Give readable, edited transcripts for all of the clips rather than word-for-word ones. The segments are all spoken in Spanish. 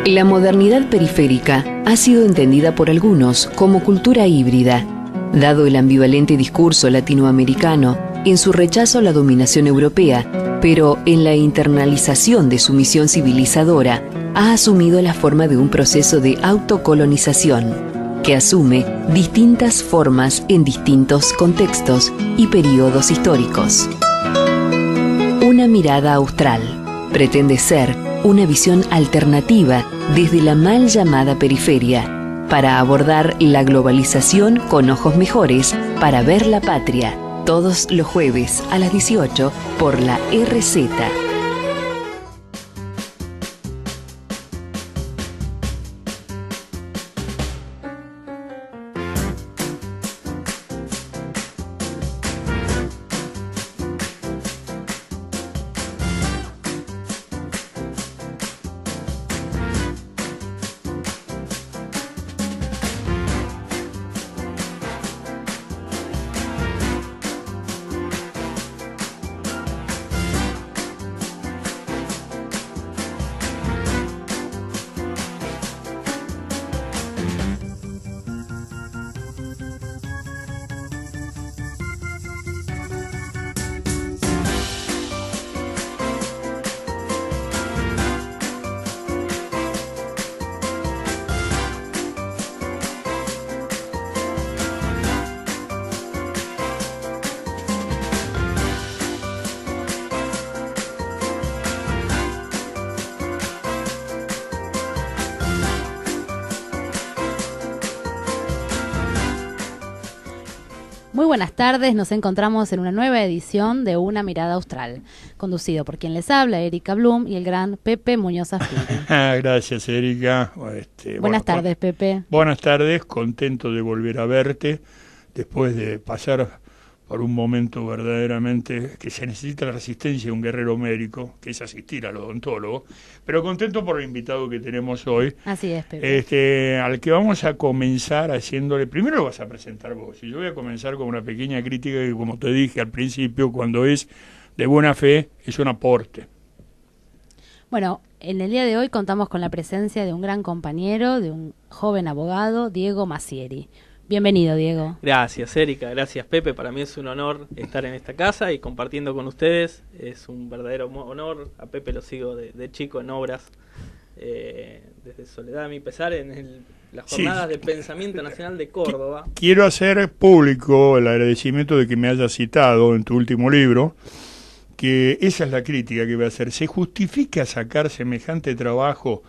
La modernidad periférica ha sido entendida por algunos como cultura híbrida, dado el ambivalente discurso latinoamericano en su rechazo a la dominación europea, pero en la internalización de su misión civilizadora ha asumido la forma de un proceso de autocolonización que asume distintas formas en distintos contextos y periodos históricos. Una mirada austral pretende ser una visión alternativa desde la mal llamada periferia para abordar la globalización con ojos mejores para ver la patria, todos los jueves a las 18 por la RZ. Muy buenas tardes, nos encontramos en una nueva edición de Una Mirada Austral, conducido por quien les habla, Erika Blum, y el gran Pepe Muñoz Afili. Gracias, Erika. Buenas tardes, Pepe. Buenas tardes, contento de volver a verte, después de pasar por un momento verdaderamente que se necesita la resistencia de un guerrero médico, que es asistir al odontólogo, pero contento por el invitado que tenemos hoy. Así es, Pepe. Al que vamos a comenzar haciéndole, primero lo vas a presentar vos, y yo voy a comenzar con una pequeña crítica que, como te dije al principio, cuando es de buena fe, es un aporte. Bueno, en el día de hoy contamos con la presencia de un gran compañero, de un joven abogado, Diego Masieri. Bienvenido, Diego. Gracias, Erika. Gracias, Pepe. Para mí es un honor estar en esta casa y compartiendo con ustedes. Es un verdadero honor. A Pepe lo sigo de chico en obras, desde Soledad a mi pesar, en las jornadas de Pensamiento Nacional de Córdoba. Quiero hacer público el agradecimiento de que me hayas citado en tu último libro, que esa es la crítica que voy a hacer. ¿Se justifica sacar semejante trabajo?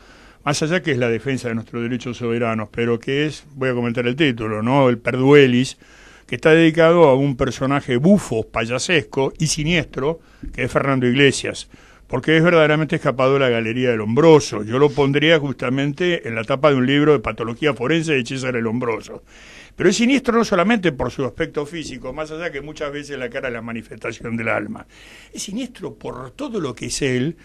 Más allá que es la defensa de nuestros derechos soberanos, pero que es, voy a comentar el título, ¿no? El Perduelis, que está dedicado a un personaje bufo, payasesco y siniestro, que es Fernando Iglesias, porque es verdaderamente escapado de la Galería del Hombroso. Yo lo pondría justamente en la tapa de un libro de patología forense de César el Hombroso. Pero es siniestro no solamente por su aspecto físico, más allá que muchas veces la cara es la manifestación del alma. Es siniestro por todo lo que es él,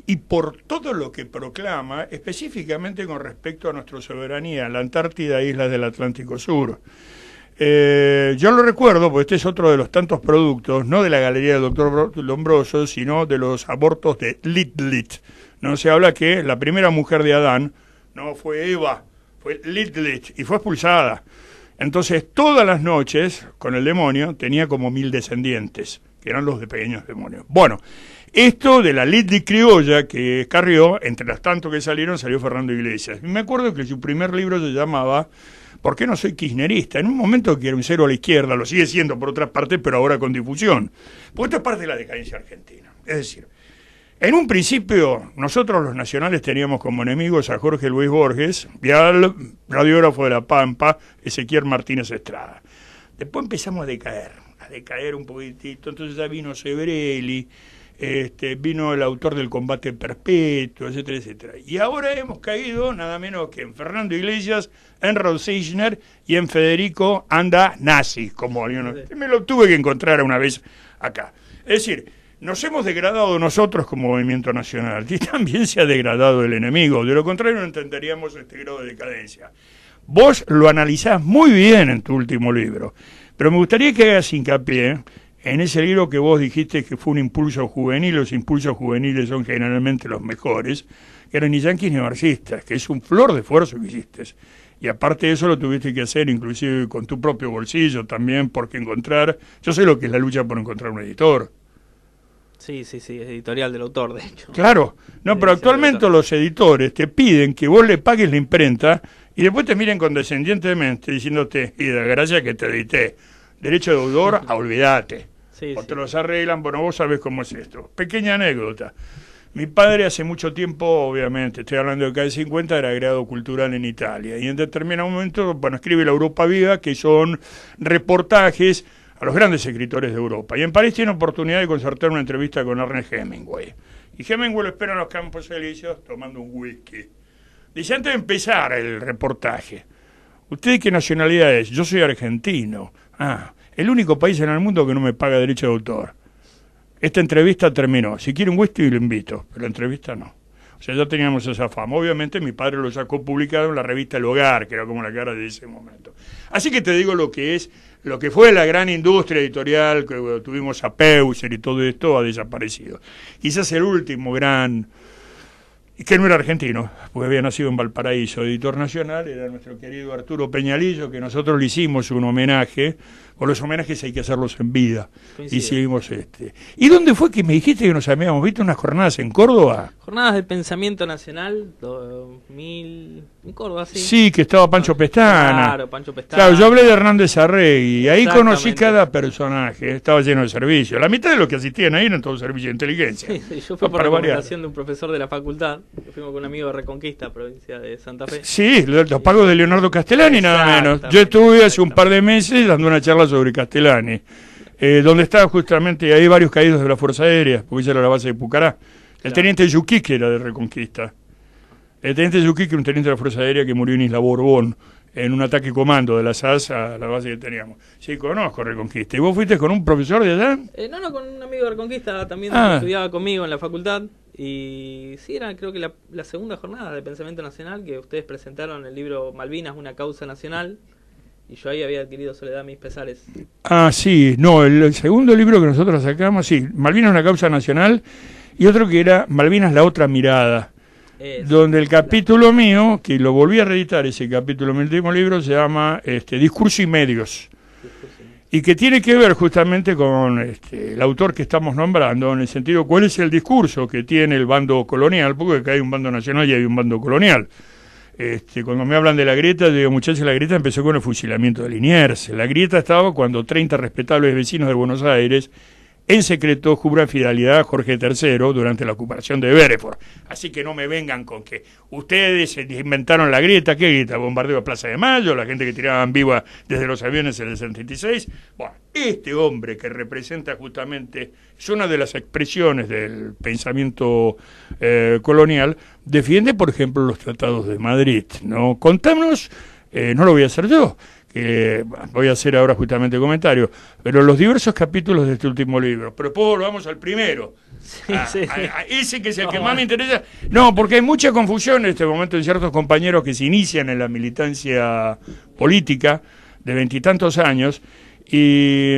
y por todo lo que proclama, específicamente con respecto a nuestra soberanía, la Antártida e islas del Atlántico Sur. Yo lo recuerdo, porque este es otro de los tantos productos, no de la Galería del Doctor Lombroso, sino de los abortos de Lilith. No se habla que la primera mujer de Adán no fue Eva, fue Lilith, y fue expulsada. Entonces, todas las noches, con el demonio, tenía como 1000 descendientes, que eran los de pequeños demonios. Bueno, esto de la Lilith criolla que escarrió, entre las tantos que salieron, salió Fernando Iglesias. Y me acuerdo que su primer libro se llamaba ¿Por qué no soy kirchnerista? En un momento que era un cero a la izquierda, lo sigue siendo por otras partes, pero ahora con difusión. Porque esto es parte de la decadencia argentina. Es decir, en un principio, nosotros los nacionales teníamos como enemigos a Jorge Luis Borges y al radiógrafo de La Pampa, Ezequiel Martínez Estrada. Después empezamos a decaer un poquitito, entonces ya vino Sebrelli, vino el autor del Combate Perpetuo, etcétera, etcétera. Y ahora hemos caído nada menos que en Fernando Iglesias, en Raúl Seichner y en Federico Anda Nazi, como alguien me lo tuve que encontrar una vez acá. Es decir, nos hemos degradado nosotros como movimiento nacional y también se ha degradado el enemigo. De lo contrario no entenderíamos este grado de decadencia. Vos lo analizás muy bien en tu último libro, pero me gustaría que hagas hincapié en ese libro que vos dijiste que fue un impulso juvenil. Los impulsos juveniles son generalmente los mejores, que eran ni yanquis ni marxistas, que es un flor de esfuerzo que hiciste. Y aparte de eso lo tuviste que hacer inclusive con tu propio bolsillo también, porque yo sé lo que es la lucha por encontrar un editor. Sí, es editorial del autor, de hecho. Claro, no, pero actualmente los editores te piden que vos le pagues la imprenta y después te miren condescendientemente diciéndote, y de gracia que te edité, derecho de autor, olvídate. O te los arreglan, bueno, vos sabés cómo es esto. Pequeña anécdota. Mi padre hace mucho tiempo, obviamente, estoy hablando de acá de 50, era agregado cultural en Italia. Y en determinado momento, bueno, escribe La Europa Viva, que son reportajes a los grandes escritores de Europa. Y en París tiene oportunidad de concertar una entrevista con Ernest Hemingway. Y Hemingway lo espera en los Campos Elíseos tomando un whisky. Dice, antes de empezar el reportaje, ¿usted de qué nacionalidad es? Yo soy argentino. Ah, el único país en el mundo que no me paga derecho de autor. Esta entrevista terminó. Si quiere un whisky lo invito, pero la entrevista no. O sea, ya teníamos esa fama. Obviamente mi padre lo sacó publicado en la revista El Hogar, que era como la cara de ese momento. Así que te digo lo que fue la gran industria editorial, que tuvimos a Peuser y todo esto ha desaparecido. Quizás el último gran, y que no era argentino, porque había nacido en Valparaíso, editor nacional, era nuestro querido Arturo Peñalillo, que nosotros le hicimos un homenaje. Por los homenajes hay que hacerlos en vida. Coincide. Hicimos ¿Y dónde fue que me dijiste que nos habíamos visto unas jornadas en Córdoba? Jornadas del Pensamiento Nacional 2000 en Córdoba, sí. Sí, que estaba Pancho Pestana. Claro, Pancho Pestana. Claro, yo hablé de Hernández Arregui y ahí conocí cada personaje, estaba lleno de servicios. La mitad de los que asistían ahí eran todos servicios de inteligencia. Sí, yo fui por recomendación de un profesor de la facultad, fuimos con un amigo de Reconquista, provincia de Santa Fe. Sí, los pagos de Leonardo Castellani nada menos. Yo estuve hace un par de meses dando una charla sobre Castellani, donde estaban justamente ahí varios caídos de la Fuerza Aérea, porque esa era la base de Pucará. El teniente Yuquique era de Reconquista. El teniente Yuquique, un teniente de la Fuerza Aérea que murió en Isla Borbón, en un ataque comando de la SAS a la base que teníamos. Sí, conozco Reconquista. ¿Y vos fuiste con un profesor de allá? No, con un amigo de Reconquista también que estudiaba conmigo en la facultad. Y sí, era creo que la segunda jornada de Pensamiento Nacional, que ustedes presentaron el libro Malvinas, una causa nacional. Y yo ahí había adquirido Soledad mis pesares. Ah, sí, no, el segundo libro que nosotros sacamos, sí, Malvinas una causa nacional, y otro que era Malvinas la otra mirada, donde el capítulo mío, que lo volví a reeditar, ese capítulo en mi último libro, se llama Discurso y Medios, y que tiene que ver justamente con el autor que estamos nombrando, en el sentido, ¿cuál es el discurso que tiene el bando colonial? Porque acá hay un bando nacional y hay un bando colonial. Cuando me hablan de la grieta, digo, muchachos, la grieta empezó con el fusilamiento de Liniers. La grieta estaba cuando 30 respetables vecinos de Buenos Aires, en secreto, juran fidelidad a Jorge III durante la ocupación de Belfort. Así que no me vengan con que ustedes inventaron la grieta. ¿Qué grieta? Bombardeo de Plaza de Mayo, la gente que tiraban viva desde los aviones en el 76. Bueno, este hombre que representa justamente, es una de las expresiones del pensamiento colonial, defiende, por ejemplo, los tratados de Madrid, ¿no? Contámonos, no lo voy a hacer yo, voy a hacer ahora justamente comentario, pero los diversos capítulos de este último libro. Pero después volvamos al primero. Sí. Ese que es el que más me interesa. No, porque hay mucha confusión en este momento en ciertos compañeros que se inician en la militancia política de 20 y tantos años y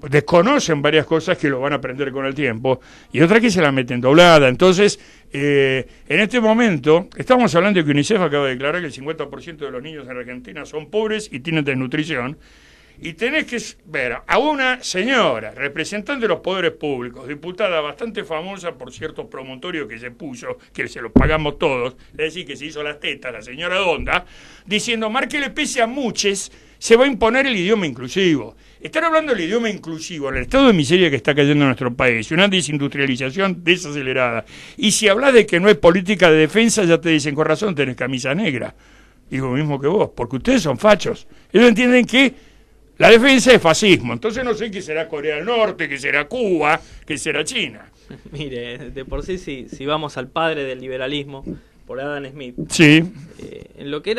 desconocen varias cosas que lo van a aprender con el tiempo y otras que se la meten doblada. Entonces, en este momento, estamos hablando de que UNICEF acaba de declarar que el 50% de los niños en Argentina son pobres y tienen desnutrición, y tenés que ver a una señora, representante de los poderes públicos, diputada bastante famosa por ciertos promontorios que se puso, que se los pagamos todos, es decir, que se hizo las tetas, la señora Donda, diciendo, marque le pese a muchos, se va a imponer el idioma inclusivo. Están hablando del idioma inclusivo, en el estado de miseria que está cayendo en nuestro país, una desindustrialización desacelerada. Y si hablas de que no hay política de defensa, ya te dicen, con razón, tenés camisa negra. Digo lo mismo que vos, porque ustedes son fachos. Ellos entienden que la defensa es fascismo. Entonces no sé qué será Corea del Norte, qué será Cuba, qué será China. Mire, de por sí, si vamos al padre del liberalismo, por Adam Smith. Sí. En lo que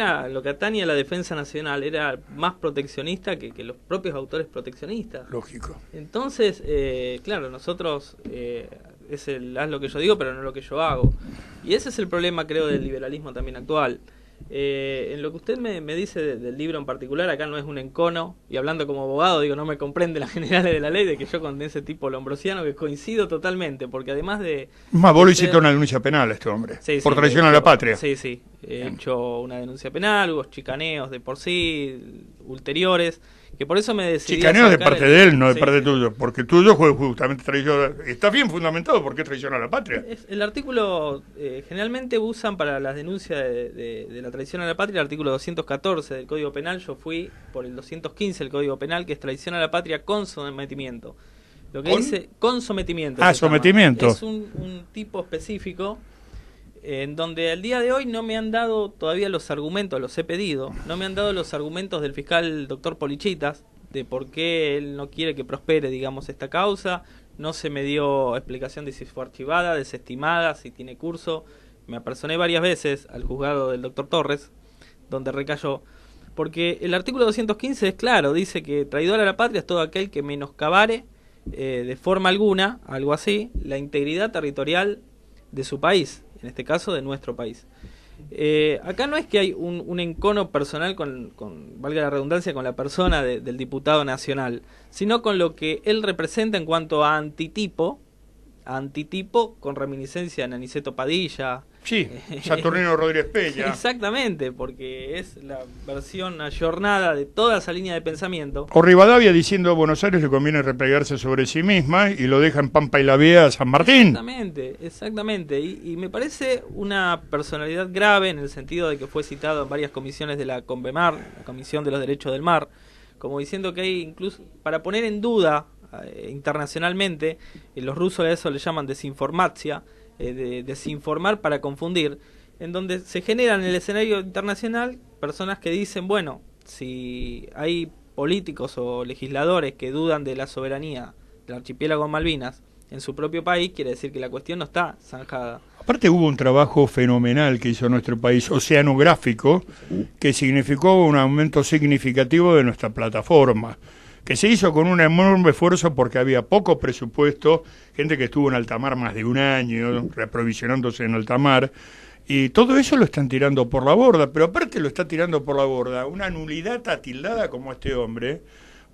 atañe a la defensa nacional era más proteccionista que los propios autores proteccionistas. Lógico. Entonces, claro, nosotros haz lo que yo digo, pero no lo que yo hago. Y ese es el problema, creo, del liberalismo también actual. En lo que usted me dice del libro en particular, acá no es un encono, y hablando como abogado, digo, no me comprende las generales de la ley, de que yo con ese tipo lombrosiano, que coincido totalmente, porque además de... Más, vos lo hiciste una denuncia penal a este hombre, Sí, por sí, traición a la patria. Sí, sí, he hecho una denuncia penal, hubo chicaneos de por sí, ulteriores, que por eso me decidí... Chicaneos de parte de él, no de sí, parte sí. tuyo, porque tuyo fue justamente traición. Está bien fundamentado porque es traición a la patria. El artículo, generalmente usan para las denuncias de la traición a la patria el artículo 214 del Código Penal. Yo fui por el 215 del Código Penal, que es traición a la patria con sometimiento. Lo que dice con sometimiento. Ah, sometimiento. Es un tipo específico en donde al día de hoy no me han dado todavía los argumentos, los he pedido, no me han dado los argumentos del fiscal doctor Polichitas de por qué él no quiere que prospere, digamos, esta causa. No se me dio explicación de si fue archivada, desestimada, si tiene curso. Me apersoné varias veces al juzgado del doctor Torres, donde recayó, porque el artículo 215 es claro, dice que traidor a la patria es todo aquel que menoscabare de forma alguna, algo así, la integridad territorial de su país, en este caso de nuestro país. Acá no es que hay un encono personal con, valga la redundancia, con la persona del diputado nacional, sino con lo que él representa en cuanto a antitipo con reminiscencia a Aniceto Padilla. Sí, Saturnino Rodríguez Peña. Exactamente, porque es la versión ayornada de toda esa línea de pensamiento. O Rivadavia diciendo a Buenos Aires le conviene replegarse sobre sí misma y lo deja en Pampa y la Vía a San Martín. Exactamente. Y me parece una personalidad grave en el sentido de que fue citado en varias comisiones de la CONVEMAR, la Comisión de los Derechos del Mar, como diciendo que hay incluso, para poner en duda internacionalmente, los rusos a eso le llaman desinformatia, de desinformar para confundir, en donde se generan en el escenario internacional personas que dicen, bueno, si hay políticos o legisladores que dudan de la soberanía del archipiélago Malvinas en su propio país, quiere decir que la cuestión no está zanjada. Aparte hubo un trabajo fenomenal que hizo nuestro país, oceanográfico, que significó un aumento significativo de nuestra plataforma, que se hizo con un enorme esfuerzo porque había poco presupuesto, gente que estuvo en alta mar más de un año, reaprovisionándose en alta mar, y todo eso lo están tirando por la borda, pero aparte lo está tirando por la borda una nulidad atildada como este hombre,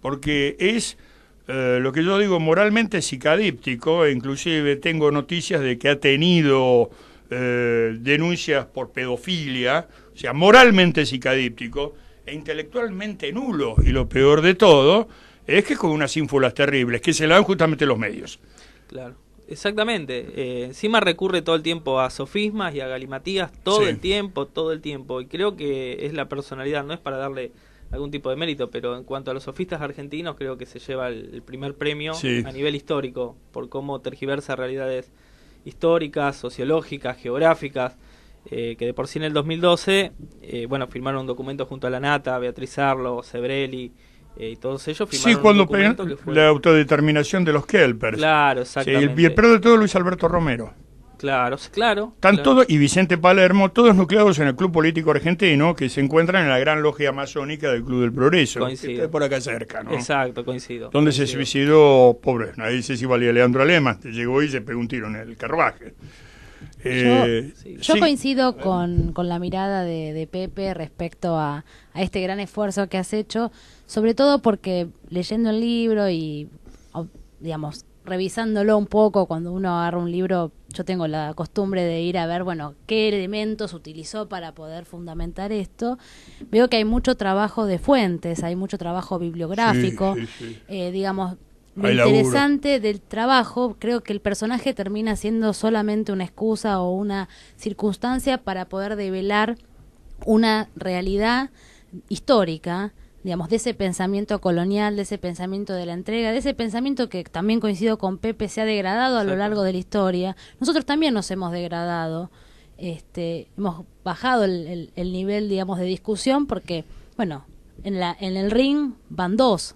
porque es lo que yo digo moralmente psicadíptico, e inclusive tengo noticias de que ha tenido denuncias por pedofilia, o sea, moralmente psicadíptico, e intelectualmente nulo, y lo peor de todo es que con unas ínfulas terribles que se le dan justamente los medios. Claro, exactamente. Encima recurre todo el tiempo a sofismas y a galimatías, todo el tiempo, y creo que es la personalidad, no es para darle algún tipo de mérito, pero en cuanto a los sofistas argentinos creo que se lleva el primer premio a nivel histórico, por cómo tergiversa realidades históricas, sociológicas, geográficas, que de por sí en el 2012, firmaron un documento junto a la Nata, Beatriz Arlo, Sebrelli, y todos ellos firmaron un documento que fue... la autodeterminación de los Kelpers. Claro, exactamente. Sí, y el peor de todo, Luis Alberto Romero. Claro. Todos, y Vicente Palermo, todos nucleados en el Club Político Argentino, que se encuentran en la gran logia masónica del Club del Progreso. Coincido. Que está por acá cerca, ¿no? Exacto, coincido. Donde se suicidó, pobre, nadie sé si valía Leandro Alema, llegó y se pegó un tiro en el carruaje. Yo coincido con la mirada de Pepe respecto a este gran esfuerzo que has hecho, sobre todo porque leyendo el libro y, digamos, revisándolo un poco, cuando uno agarra un libro, yo tengo la costumbre de ir a ver, qué elementos utilizó para poder fundamentar esto. Veo que hay mucho trabajo de fuentes, hay mucho trabajo bibliográfico, digamos. Lo interesante del trabajo, creo que el personaje termina siendo solamente una excusa o una circunstancia para poder develar una realidad histórica, digamos, de ese pensamiento colonial, de ese pensamiento de la entrega, de ese pensamiento que también coincido con Pepe, se ha degradado a lo largo de la historia. Nosotros también nos hemos degradado, hemos bajado el nivel, digamos, de discusión porque, en el ring van dos,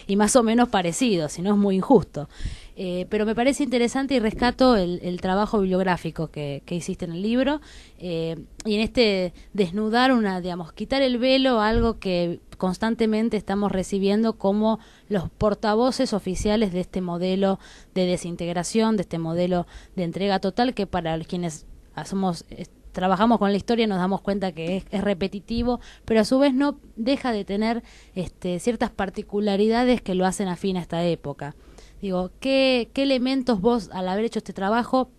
y más o menos parecidos, si no es muy injusto. Pero me parece interesante y rescato el trabajo bibliográfico que hiciste en el libro, y en desnudar quitar el velo a algo que constantemente estamos recibiendo como los portavoces oficiales de este modelo de desintegración, de este modelo de entrega total, que para quienes trabajamos con la historia, nos damos cuenta que es repetitivo, pero a su vez no deja de tener ciertas particularidades que lo hacen afín a esta época. Digo, ¿qué elementos vos, al haber hecho este trabajo,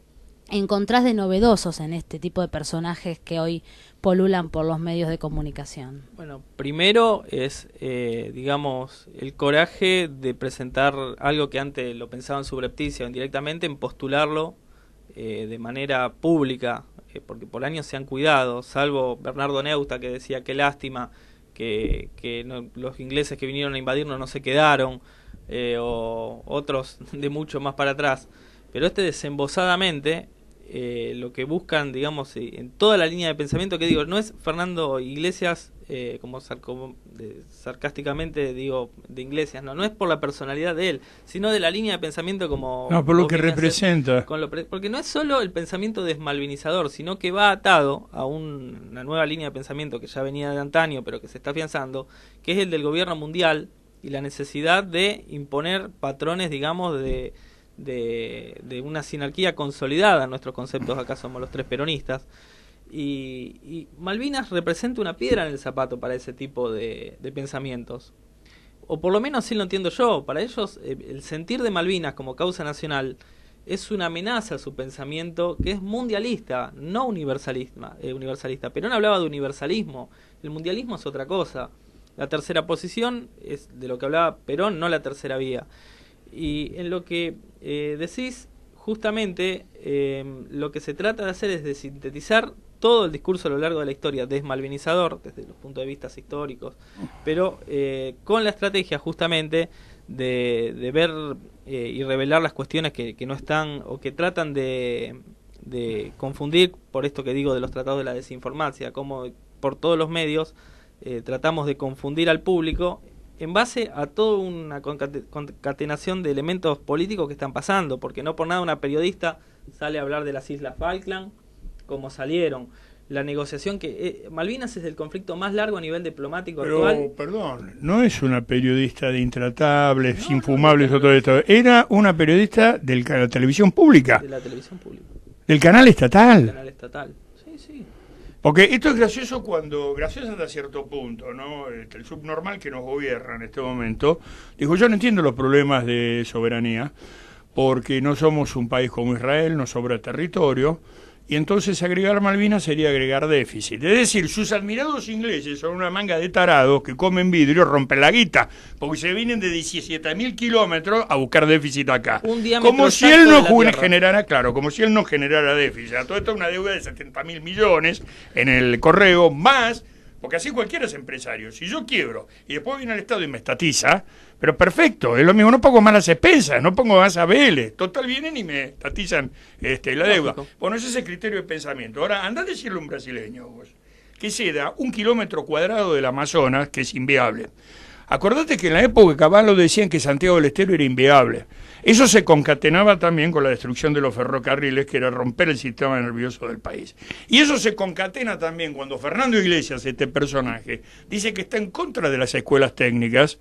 encontrás de novedosos en este tipo de personajes que hoy polulan por los medios de comunicación? Bueno, primero es, digamos, el coraje de presentar algo que antes lo pensaban subrepticio o indirectamente, en postularlo de manera pública, porque por años se han cuidado, salvo Bernardo Neusta, que decía qué lástima que los ingleses que vinieron a invadirnos no se quedaron, o otros de mucho más para atrás. Pero desembosadamente, lo que buscan, digamos, en toda la línea de pensamiento, que digo, no es Fernando Iglesias, como sarcásticamente digo, de Iglesias, no es por la personalidad de él, sino de la línea de pensamiento como... No, por lo que representa. Porque no es solo el pensamiento desmalvinizador, sino que va atado a una nueva línea de pensamiento que ya venía de antaño, pero que se está afianzando, que es el del gobierno mundial y la necesidad de imponer patrones, digamos, de una sinarquía consolidada. Nuestros conceptos acá somos los tres peronistas, y Malvinas representa una piedra en el zapato para ese tipo de pensamientos, o por lo menos así lo entiendo yo. Para ellos el sentir de Malvinas como causa nacional es una amenaza a su pensamiento, que es mundialista, no universalista. Perón hablaba de universalismo, el mundialismo es otra cosa. La tercera posición es de lo que hablaba Perón, no la tercera vía. Y en lo que decís, justamente, lo que se trata de hacer es de sintetizar todo el discurso a lo largo de la historia, desmalvinizador, desde los puntos de vista históricos, pero con la estrategia justamente de ver y revelar las cuestiones que no están, o que tratan de confundir, por esto que digo de los tratados de la desinformacia, como por todos los medios tratamos de confundir al público en base a toda una concatenación de elementos políticos que están pasando, porque no por nada una periodista sale a hablar de las Islas Falkland, como salieron. La negociación que... Malvinas es el conflicto más largo a nivel diplomático actual. Pero, perdón, no es una periodista de Intratables, Infumables o todo esto. Era una periodista de la televisión pública. De la televisión pública. Del canal estatal. Del canal estatal, sí. Porque esto es gracioso gracioso hasta cierto punto, ¿no? El subnormal que nos gobierna en este momento, dijo, yo no entiendo los problemas de soberanía, porque no somos un país como Israel, nos sobra territorio, y entonces agregar Malvinas sería agregar déficit. Es decir, sus admirados ingleses son una manga de tarados que comen vidrio, rompen la guita, porque se vienen de 17.000 kilómetros a buscar déficit acá. Como si él no generara, como si él no generara déficit. A todo esto una deuda de 70.000 millones en el correo, más, porque así cualquiera es empresario. Si yo quiebro y después viene el Estado y me estatiza, pero perfecto, es lo mismo, no pongo más las expensas, no pongo más ABL, total vienen y me estatizan la deuda. Bueno, ese es el criterio de pensamiento. Ahora, andá a decirle a un brasileño vos, que se da 1 kilómetro cuadrado del Amazonas, que es inviable. Acordate que en la época de Caballo decían que Santiago del Estero era inviable. Eso se concatenaba también con la destrucción de los ferrocarriles, que era romper el sistema nervioso del país. Y eso se concatena también cuando Fernando Iglesias, este personaje, dice que está en contra de las escuelas técnicas,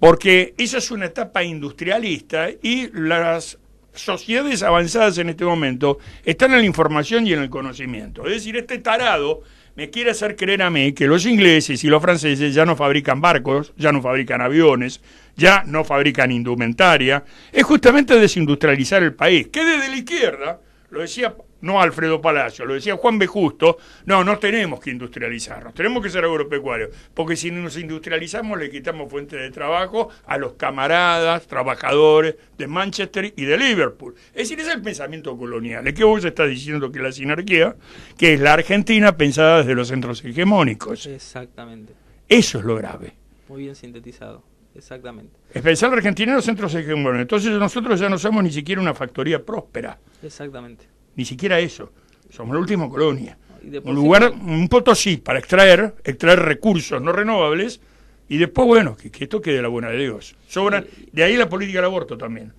porque esa es una etapa industrialista y las sociedades avanzadas en este momento están en la información y en el conocimiento. Es decir, este tarado me quiere hacer creer a mí que los ingleses y los franceses ya no fabrican barcos, ya no fabrican aviones, ya no fabrican indumentaria. Es justamente desindustrializar el país, que desde la izquierda, lo decía no Alfredo Palacio, lo decía Juan B. Justo, no tenemos que industrializarnos, tenemos que ser agropecuarios, porque si nos industrializamos le quitamos fuentes de trabajo a los camaradas, trabajadores de Manchester y de Liverpool. Es decir, ese es el pensamiento colonial. Es que vos estás diciendo que la sinarquía, que es la Argentina pensada desde los centros hegemónicos. Exactamente. Eso es lo grave. Muy bien sintetizado. Exactamente. Es pensar la Argentina en los centros hegemónicos. Entonces nosotros ya no somos ni siquiera una factoría próspera. Exactamente. Ni siquiera eso. Somos la última colonia. Un lugar, un Potosí para extraer recursos no renovables y después, bueno, que esto quede a la buena de Dios. Sobran, de ahí la política del aborto también.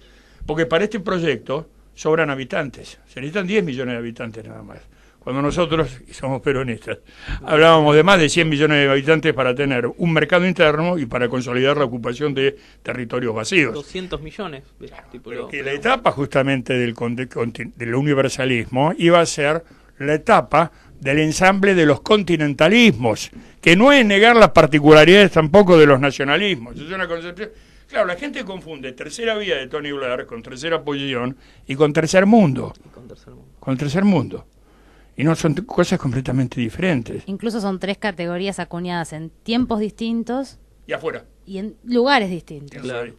Porque para este proyecto sobran habitantes. Se necesitan 10 millones de habitantes nada más. Cuando nosotros, somos peronistas, hablábamos de más de 100 millones de habitantes para tener un mercado interno y para consolidar la ocupación de territorios vacíos. 200 millones. Claro, pero que la etapa justamente del universalismo iba a ser la etapa del ensamble de los continentalismos, que no es negar las particularidades tampoco de los nacionalismos. Es una concepción. Claro, la gente confunde tercera vía de Tony Blair con tercera posición y con tercer mundo. Con tercer mundo. Y no son cosas completamente diferentes. Incluso son 3 categorías acuñadas en tiempos distintos. Y afuera. Y en lugares distintos. Claro.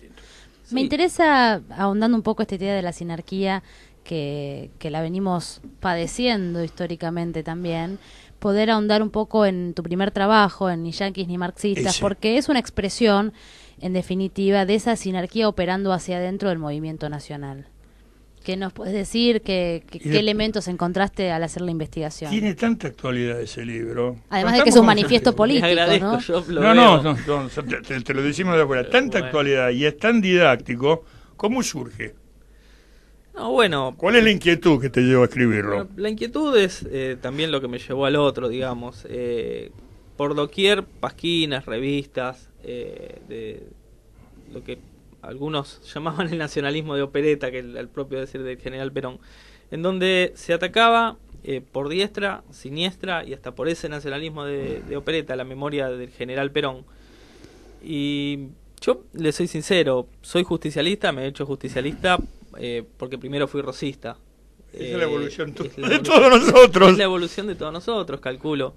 Me interesa, ahondando un poco esta idea de la sinarquía, que la venimos padeciendo históricamente también, poder ahondar un poco en tu primer trabajo, en Ni yanquis ni marxistas, porque es una expresión, en definitiva, de esa sinarquía operando hacia adentro del movimiento nacional. ¿Qué nos puedes decir? ¿Qué elementos encontraste al hacer la investigación? Tiene tanta actualidad ese libro. Además de que es un manifiesto político, agradezco, ¿no? yo lo No, veo. te lo decimos de afuera. Tanta actualidad y es tan didáctico. ¿Cómo surge? No, bueno. ¿Cuál es la inquietud que te llevó a escribirlo? Bueno, la inquietud es también lo que me llevó al otro, digamos. Por doquier, pasquinas, revistas, de lo que algunos llamaban el nacionalismo de opereta, que el propio decir del general Perón, en donde se atacaba por diestra, siniestra y hasta por ese nacionalismo de opereta, la memoria del general Perón. Y yo le soy sincero, soy justicialista, me he hecho justicialista porque primero fui rosista. Esa es la evolución de todos nosotros. Es la evolución de todos nosotros, calculo.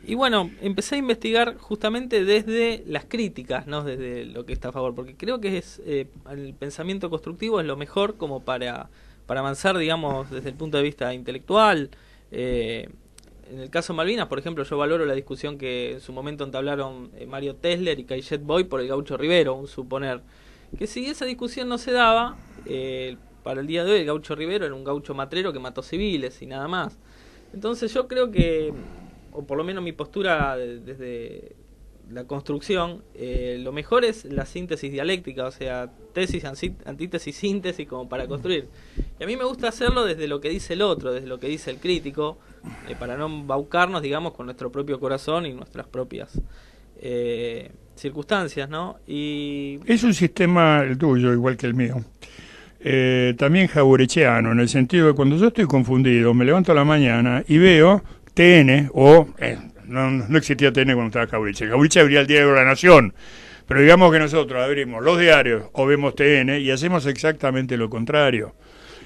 Y bueno, empecé a investigar justamente desde las críticas, no desde lo que está a favor, porque creo que es el pensamiento constructivo es lo mejor como para avanzar, digamos, desde el punto de vista intelectual. En el caso Malvinas, por ejemplo, yo valoro la discusión que en su momento entablaron Mario Tesler y Cayet Boy por el Gaucho Rivero, un suponer. Que si esa discusión no se daba, para el día de hoy el Gaucho Rivero era un gaucho matrero que mató civiles y nada más. Entonces yo creo que, o por lo menos mi postura desde la construcción, lo mejor es la síntesis dialéctica, o sea, tesis, antítesis, síntesis, como para construir. Y a mí me gusta hacerlo desde lo que dice el otro, desde lo que dice el crítico, para no embaucarnos, digamos, con nuestro propio corazón y nuestras propias circunstancias, ¿no? Y es un sistema el tuyo, igual que el mío. También jaurechiano, en el sentido de cuando yo estoy confundido, me levanto a la mañana y veo TN o... no existía TN cuando estaba Jaureche. Jaureche abría el Diario de la Nación. Pero digamos que nosotros abrimos los diarios o vemos TN y hacemos exactamente lo contrario.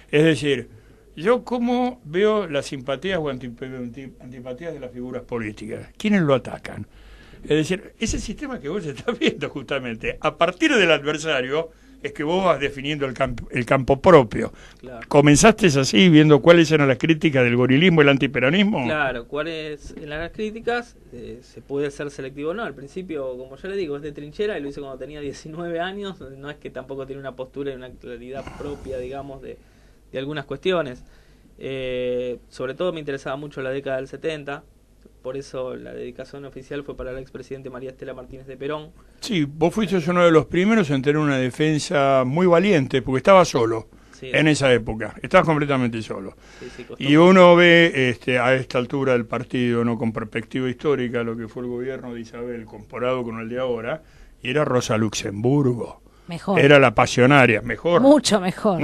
Es decir, yo cómo veo las simpatías o antipatías de las figuras políticas. ¿Quiénes lo atacan? Es decir, ese sistema que vos estás viendo justamente, a partir del adversario, es que vos vas definiendo el campo propio. Claro. ¿Comenzaste así, viendo cuáles eran las críticas del gorilismo y el antiperonismo? Claro, cuáles en las críticas se puede ser selectivo o no. Al principio, como yo le digo, es de trinchera y lo hice cuando tenía 19 años. No es que tampoco tiene una postura y una claridad propia, digamos, de algunas cuestiones. Sobre todo me interesaba mucho la década del 70. Por eso la dedicación oficial fue para el expresidente María Estela Martínez de Perón. Sí, vos fuiste uno de los primeros en tener una defensa muy valiente, porque estaba solo en esa época, estabas completamente solo. Sí, y uno ve a esta altura del partido, no con perspectiva histórica, lo que fue el gobierno de Isabel comparado con el de ahora, y era Rosa Luxemburgo. Mejor. Era la pasionaria, mejor. Mucho mejor.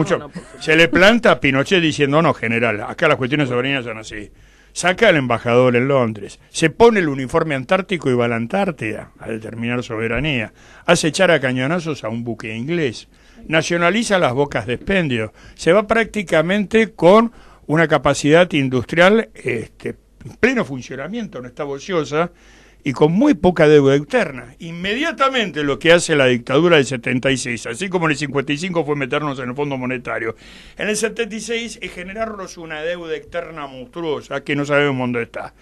Se le planta a Pinochet diciendo, no, general, acá las cuestiones soberanas son así. Saca al embajador en Londres, se pone el uniforme antártico y va a la Antártida a determinar soberanía, hace echar a cañonazos a un buque inglés, nacionaliza las bocas de expendio, se va prácticamente con una capacidad industrial en pleno funcionamiento, no está ociosa, y con muy poca deuda externa. Inmediatamente lo que hace la dictadura del 76, así como en el 55 fue meternos en el Fondo Monetario, en el 76 es generarnos una deuda externa monstruosa que no sabemos dónde está.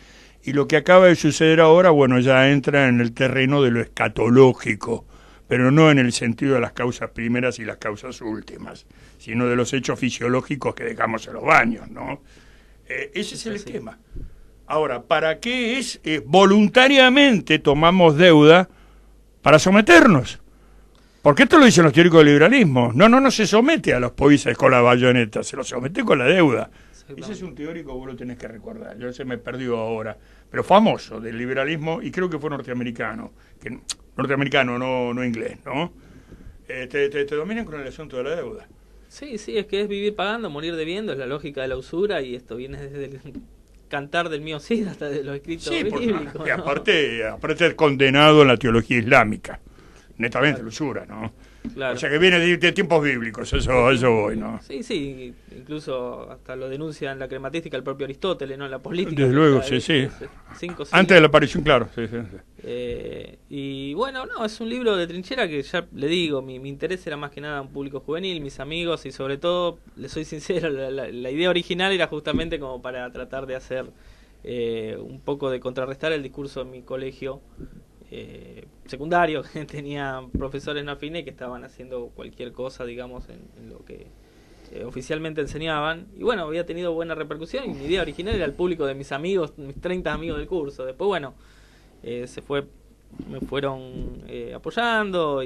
Y lo que acaba de suceder ahora, bueno, ya entra en el terreno de lo escatológico, pero no en el sentido de las causas primeras y las causas últimas, sino de los hechos fisiológicos que dejamos en los baños, ¿no? Ese es el esquema. Ahora, ¿para qué es voluntariamente tomamos deuda para someternos? Porque esto lo dicen los teóricos del liberalismo. No se somete a los países con la bayoneta, se los somete con la deuda. Ese es un teórico, vos lo tenés que recordar. Yo se me perdió ahora, pero famoso del liberalismo, y creo que fue norteamericano. Norteamericano, no inglés, ¿no? Te dominan con el asunto de la deuda. Sí, sí, es que es vivir pagando, morir debiendo, es la lógica de la usura, y esto viene desde el cantar del mío Cid hasta de los escritos bíblicos. Y aparte es condenado en la teología islámica, netamente la usura, ¿no? Claro. O sea que viene de tiempos bíblicos, eso voy, ¿no? Sí, sí, incluso hasta lo denuncia en la crematística el propio Aristóteles, ¿no? En la política. Desde luego, sí. 5 siglos. Antes de la aparición, claro. Sí. Y bueno, no, es un libro de trinchera que ya le digo, mi interés era más que nada un público juvenil, mis amigos, y sobre todo, le soy sincero, la idea original era justamente como para tratar de hacer un poco de contrarrestar el discurso en mi colegio secundario, que tenía profesores no afines que estaban haciendo cualquier cosa, digamos, en lo que oficialmente enseñaban, y bueno, había tenido buena repercusión, y mi idea original era el público de mis amigos, mis 30 amigos del curso. Después, bueno, me fueron apoyando,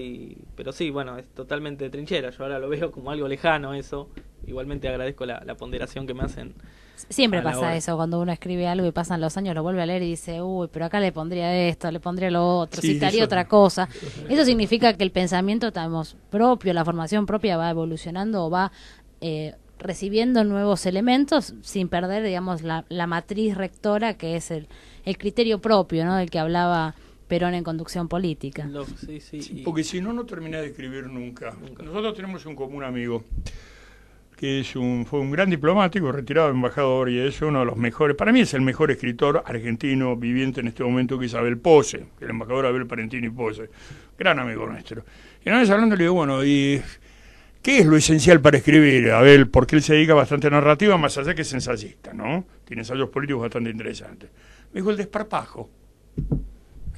pero sí, bueno, es totalmente de trinchera. Yo ahora lo veo como algo lejano eso. Igualmente agradezco la ponderación que me hacen. Siempre pasa eso, cuando uno escribe algo y pasan los años, lo vuelve a leer y dice, uy, pero acá le pondría esto, le pondría lo otro, Sí, citaría eso. otra cosa. Eso significa que el pensamiento propio, la formación propia va evolucionando o va recibiendo nuevos elementos sin perder, digamos, la matriz rectora, que es el criterio propio, ¿no? Del que hablaba Perón en Conducción Política. Sí, porque si no, no terminás de escribir nunca. Nosotros tenemos un común amigo que fue un gran diplomático, retirado embajador, y es uno de los mejores, para mí es el mejor escritor argentino viviente en este momento, que es Abel Pose, el embajador Abel Parentini Pose, gran amigo nuestro. Y una vez hablando le digo, bueno, ¿y qué es lo esencial para escribir, Abel? Porque él se dedica bastante a narrativa, más allá que es ensayista, ¿no? Tiene ensayos políticos bastante interesantes. Me dijo, el desparpajo.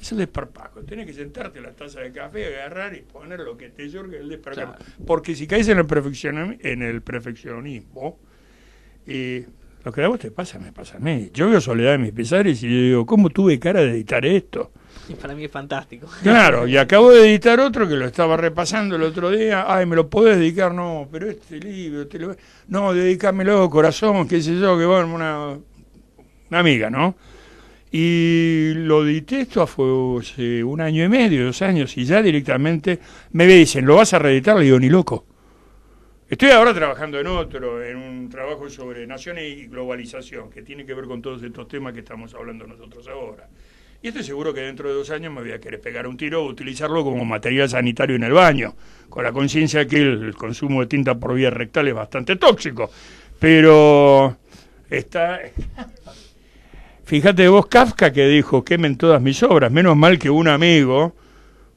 Es el desparpajo. Tienes que sentarte en la taza de café, agarrar y poner lo que te surge el desparpajo. Claro. Porque si caes en el perfeccionismo, lo que a vos te pasa, me pasa a mí. Yo veo Soledad de mis pesares y yo digo, ¿cómo tuve cara de editar esto? Y para mí es fantástico. Claro, y acabo de editar otro que lo estaba repasando el otro día. Ay, ¿me lo podés dedicar? No, pero este libro, no, dedícamelo, corazón, qué sé yo, que bueno, una amiga, ¿no? Y lo edité, esto fue hace 1 año y medio, 2 años, y ya directamente me dicen, ¿lo vas a reeditar? Le digo, ni loco. Estoy ahora trabajando en un trabajo sobre naciones y globalización, que tiene que ver con todos estos temas que estamos hablando nosotros ahora. Y estoy seguro que dentro de 2 años me voy a querer pegar un tiro o utilizarlo como material sanitario en el baño, con la conciencia que el consumo de tinta por vía rectal es bastante tóxico. Pero fíjate vos, Kafka, que dijo, quemen todas mis obras. Menos mal que un amigo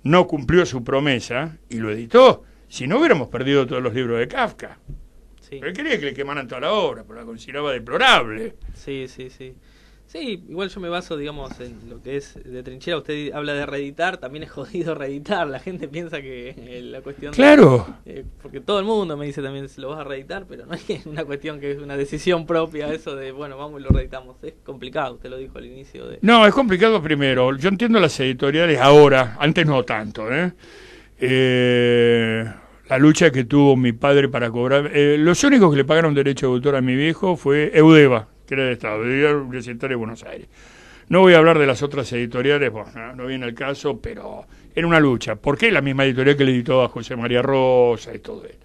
no cumplió su promesa y lo editó. Si no, hubiéramos perdido todos los libros de Kafka. Sí. Pero él quería que le quemaran toda la obra, pero la consideraba deplorable. Sí. Sí, igual yo me baso, digamos, en lo que es de trinchera. Usted habla de reeditar, también es jodido reeditar. La gente piensa que la cuestión... Claro. Porque todo el mundo me dice también, lo vas a reeditar, pero no es una cuestión que es una decisión propia, eso de, bueno, vamos y lo reeditamos. Es complicado, usted lo dijo al inicio. No, es complicado primero. Yo entiendo las editoriales ahora, antes no tanto, la lucha que tuvo mi padre para cobrar... los únicos que le pagaron derecho de autor a mi viejo fue Eudeva, que era de Estado, de Universitario de Buenos Aires. No voy a hablar de las otras editoriales, bueno, no viene al caso, pero era una lucha. ¿Por qué? La misma editorial que le editó a José María Rosa y todo eso.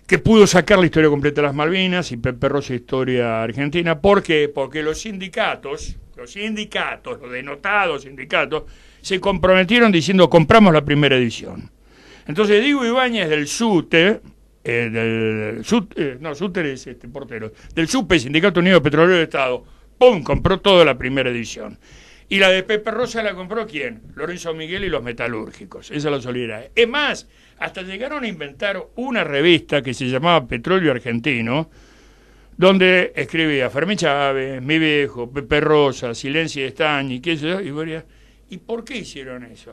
Que pudo sacar la historia completa de las Malvinas y Pepe Rosa Historia Argentina. ¿Por qué? Porque los sindicatos, los denotados sindicatos, se comprometieron diciendo, compramos la primera edición. Entonces Diego Ibáñez del SUTE, SUTE es portero, del SUPE, Sindicato Unido de Petroleros de Estado, ¡pum!, compró toda la primera edición. Y la de Pepe Rosa la compró ¿quién? Lorenzo Miguel y los metalúrgicos. Esa es la solidaridad. Es más, hasta llegaron a inventar una revista que se llamaba Petróleo Argentino, donde escribía Fermín Chávez, mi viejo, Pepe Rosa, Silencio de Estañi, qué sé yo, ¿y por qué hicieron eso?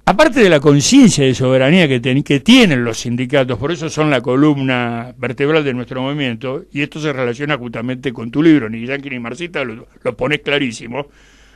Aparte de la conciencia de soberanía que tienen los sindicatos, por eso son la columna vertebral de nuestro movimiento, y esto se relaciona justamente con tu libro, ni Yankee ni Marcita, lo pones clarísimo,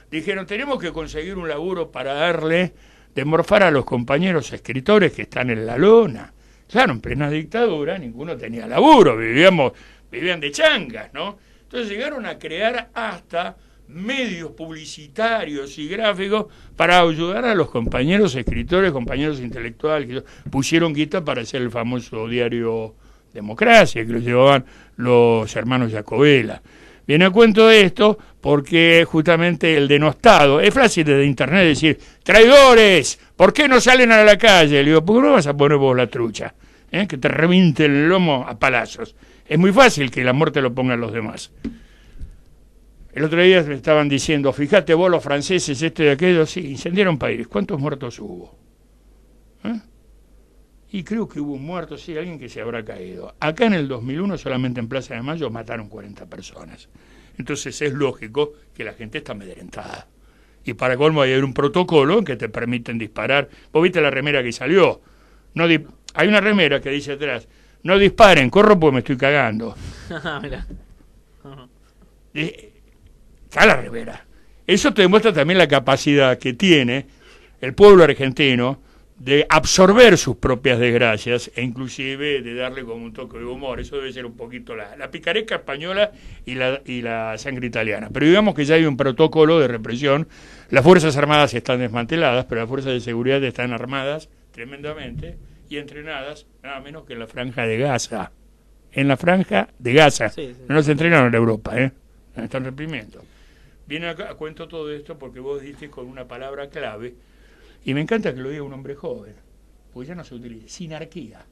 dijeron, tenemos que conseguir un laburo para darle de morfar a los compañeros escritores que están en la lona. Claro, en plena dictadura ninguno tenía laburo, vivían de changas, ¿no? Entonces llegaron a crear hasta medios publicitarios y gráficos para ayudar a los compañeros escritores, compañeros intelectuales que pusieron guita para hacer el famoso diario Democracia, que lo llevaban los hermanos Jacobela. Viene a cuento de esto porque justamente el denostado, es fácil de internet decir, traidores, ¿por qué no salen a la calle? Le digo, ¿por qué no vas a poner vos la trucha? Que te reviente el lomo a palazos. Es muy fácil que el amor te lo pongan los demás. El otro día me estaban diciendo, fíjate vos los franceses, esto y aquello, sí, incendiaron países. ¿Cuántos muertos hubo? Y creo que hubo un muerto, sí, alguien que se habrá caído. Acá en el 2001, solamente en Plaza de Mayo, mataron 40 personas. Entonces es lógico que la gente está amedrentada. Y para colmo hay un protocolo que te permiten disparar. ¿Vos viste la remera que salió? Hay una remera que dice atrás, no disparen, corro porque me estoy cagando. Mirá. Está la remera. Eso te demuestra también la capacidad que tiene el pueblo argentino de absorber sus propias desgracias e inclusive de darle como un toque de humor. Eso debe ser un poquito la picaresca española y la sangre italiana. Pero digamos que ya hay un protocolo de represión. Las Fuerzas Armadas están desmanteladas, pero las Fuerzas de Seguridad están armadas tremendamente y entrenadas nada menos que en la Franja de Gaza. En la Franja de Gaza. Sí. No se entrenaron en Europa, nos están reprimiendo. Viene acá, cuento todo esto porque vos diste con una palabra clave. Y me encanta que lo diga un hombre joven, porque ya no se utiliza. Sinarquía.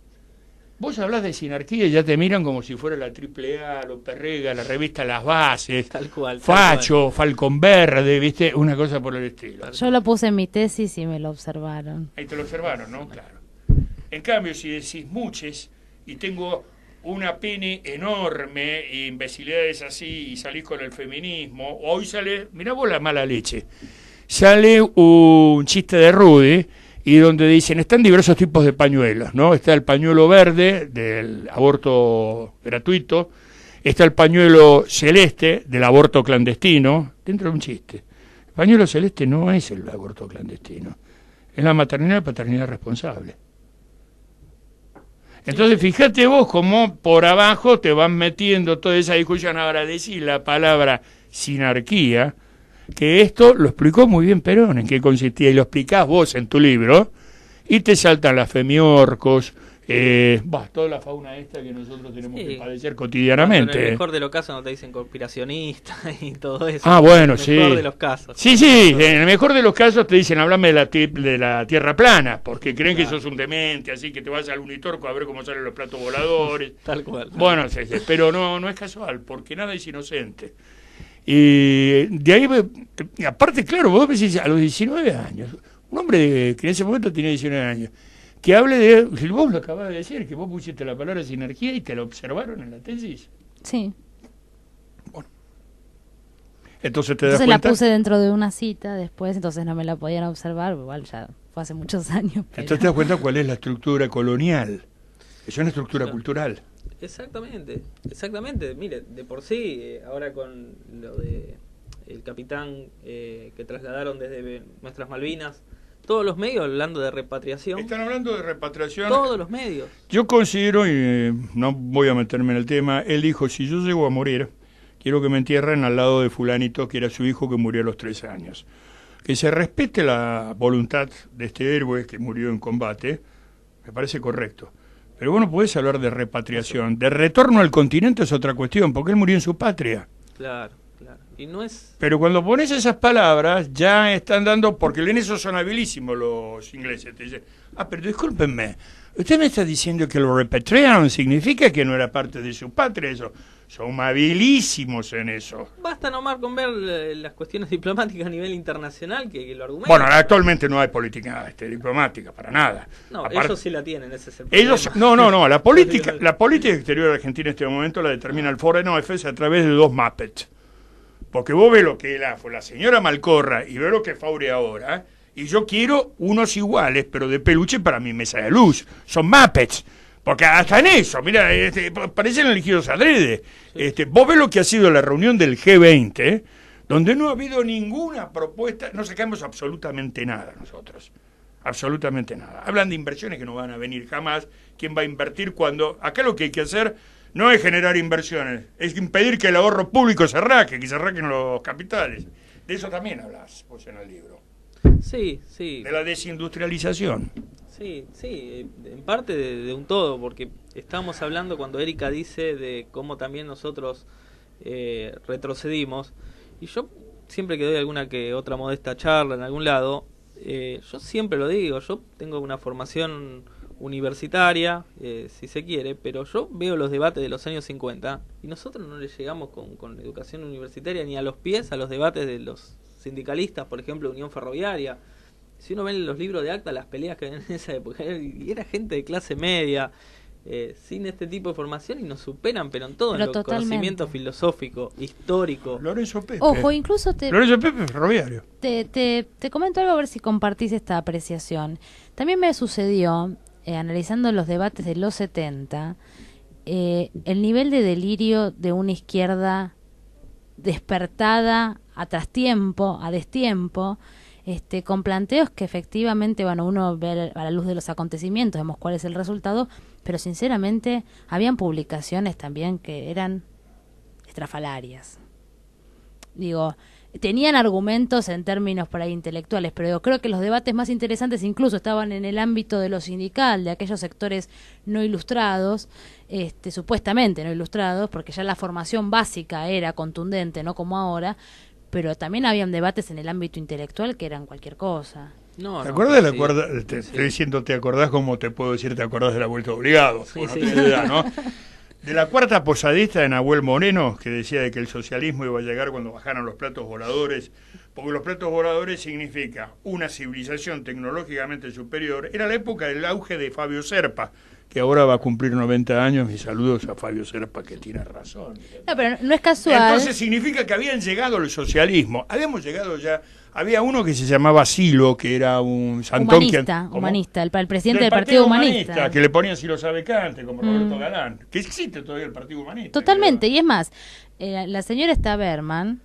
Vos hablás de sinarquía y ya te miran como si fuera la AAA, los Perrega, la revista Las Bases, tal cual, Facho, Falcon Verde, ¿viste? Una cosa por el estilo. Yo lo puse en mi tesis y me lo observaron. Ahí te lo observaron, ¿no? Claro. En cambio, si decís muches y tengo una pene enorme y imbecilidades así y salís con el feminismo, hoy sale, mirá vos la mala leche. Sale un chiste de Rudy y donde dicen, están diversos tipos de pañuelos, ¿no? Está el pañuelo verde del aborto gratuito, está el pañuelo celeste del aborto clandestino, dentro de un chiste. El pañuelo celeste no es el aborto clandestino, es la maternidad y paternidad responsable. Entonces, fíjate vos cómo por abajo te van metiendo toda esa discusión. Ahora decís la palabra sinarquía, que esto lo explicó muy bien Perón, en qué consistía, y lo explicás vos en tu libro, y te saltan las femiorcos, toda la fauna esta que nosotros tenemos que padecer cotidianamente. En el mejor de los casos no te dicen conspiracionista y todo eso. Ah, bueno, sí. En el mejor de los casos. Sí, en el mejor de los casos te dicen, hablame de la tierra plana, porque creen que sos un demente, así que te vas al Unitorco a ver cómo salen los platos voladores. Tal cual. Bueno, pero no es casual, porque nada es inocente. Y de ahí, aparte, claro, vos decís a los 19 años, un hombre que en ese momento tenía 19 años, que hable de, vos lo acabas de decir, que vos pusiste la palabra sinergia y te la observaron en la tesis. Sí. Bueno. Entonces te das cuenta. Entonces la puse dentro de una cita después, entonces no me la podían observar, igual ya fue hace muchos años. Pero... Entonces te das cuenta cuál es la estructura colonial. Es una estructura cultural. Exactamente. Mire, de por sí, ahora con lo de el capitán que trasladaron desde nuestras Malvinas, todos los medios hablando de repatriación. Están hablando de repatriación. Todos los medios. Yo considero, y no voy a meterme en el tema, él dijo, si yo llego a morir, quiero que me entierren al lado de fulanito, que era su hijo que murió a los 3 años. Que se respete la voluntad de este héroe que murió en combate, me parece correcto. Pero vos no podés hablar de repatriación. De retorno al continente es otra cuestión, porque él murió en su patria. Claro. Y no es... Pero cuando pones esas palabras, ya están dando... Porque en eso son habilísimos los ingleses. Te dicen, pero discúlpenme, usted me está diciendo que lo repatriaron, ¿significa que no era parte de su patria eso? Son habilísimos en eso. Basta nomás con ver las cuestiones diplomáticas a nivel internacional que lo argumentan. Bueno, actualmente no hay política diplomática, para nada. No, ellos sí la tienen, ese es el problema. Ellos, no, la política exterior de Argentina en este momento la determina el Foreign Office a través de 2 Muppets. Porque vos ves lo que fue la señora Malcorra y ves lo que es Faure ahora, y yo quiero unos iguales, pero de peluche para mi mesa de luz. Son Muppets. Porque hasta en eso, mira, parecen elegidos adrede. Vos ves lo que ha sido la reunión del G20, donde no ha habido ninguna propuesta, no sacamos absolutamente nada nosotros. Absolutamente nada. Hablan de inversiones que no van a venir jamás. ¿Quién va a invertir cuando? Acá lo que hay que hacer, no es generar inversiones, es impedir que el ahorro público se raque, que se raquen los capitales. De eso también hablas vos en el libro. Sí, sí. De la desindustrialización. Sí, sí, en parte de un todo, porque estábamos hablando cuando Erika dice de cómo también nosotros retrocedimos, y yo siempre que doy alguna que otra modesta charla en algún lado, yo siempre lo digo, yo tengo una formación universitaria, si se quiere, pero yo veo los debates de los años 50 y nosotros no le llegamos con educación universitaria ni a los pies a los debates de los sindicalistas, por ejemplo, Unión Ferroviaria. Si uno ve en los libros de acta las peleas que ven en esa época, y era gente de clase media, sin este tipo de formación, y nos superan, pero en todo, Pero en lo conocimiento filosófico, histórico. Lorenzo Pepe. Ojo, incluso Lorenzo Pepe, ferroviario. te comento algo a ver si compartís esta apreciación. También me sucedió, analizando los debates de los 70, el nivel de delirio de una izquierda despertada a trastiempo, a destiempo, con planteos que efectivamente, bueno, uno ve a la luz de los acontecimientos, vemos cuál es el resultado, pero sinceramente habían publicaciones también que eran estrafalarias. Digo, tenían argumentos en términos por ahí intelectuales, pero yo creo que los debates más interesantes incluso estaban en el ámbito de lo sindical, de aquellos sectores no ilustrados, supuestamente no ilustrados, porque ya la formación básica era contundente, no como ahora, pero también habían debates en el ámbito intelectual que eran cualquier cosa. No, ¿Te no, acuerdas de la sí, cuerda? Te sí. estoy diciendo, ¿te acordás como te puedo decir, te acordás de la vuelta obligado? Sí, Bueno, sí. no tenés idea, ¿no? De la cuarta posadista de Nahuel Moreno, que decía de que el socialismo iba a llegar cuando bajaran los platos voladores, porque los platos voladores significa una civilización tecnológicamente superior. Era la época del auge de Fabio Serpa, que ahora va a cumplir 90 años, y saludos a Fabio Serpa, que tiene razón. No, pero no es casual. Entonces significa que habían llegado al socialismo. Habíamos llegado ya. Había uno que se llamaba Silo, que era un santón. Humanista, el presidente del Partido Humanista. Que le ponían Silo Sabecante, como Roberto Galán. Que existe todavía el Partido Humanista. Totalmente, y es más, la señora esta Berman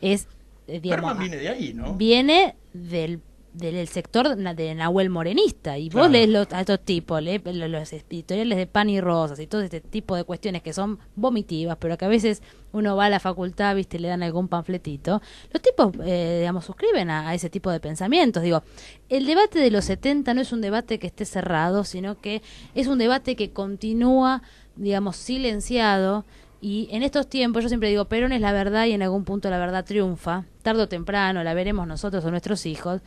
es, digamos, Berman viene de ahí, ¿no? viene del sector de Nahuel Morenista, y Claro. vos lees a estos tipos, lees los editoriales de Pan y Rosas y todo este tipo de cuestiones que son vomitivas, pero que a veces uno va a la facultad, viste, le dan algún panfletito, los tipos, digamos, suscriben a ese tipo de pensamientos. Digo, el debate de los 70 no es un debate que esté cerrado, sino que es un debate que continúa, digamos, silenciado. Y en estos tiempos, yo siempre digo, Perón es la verdad y en algún punto la verdad triunfa, tarde o temprano la veremos nosotros o nuestros hijos.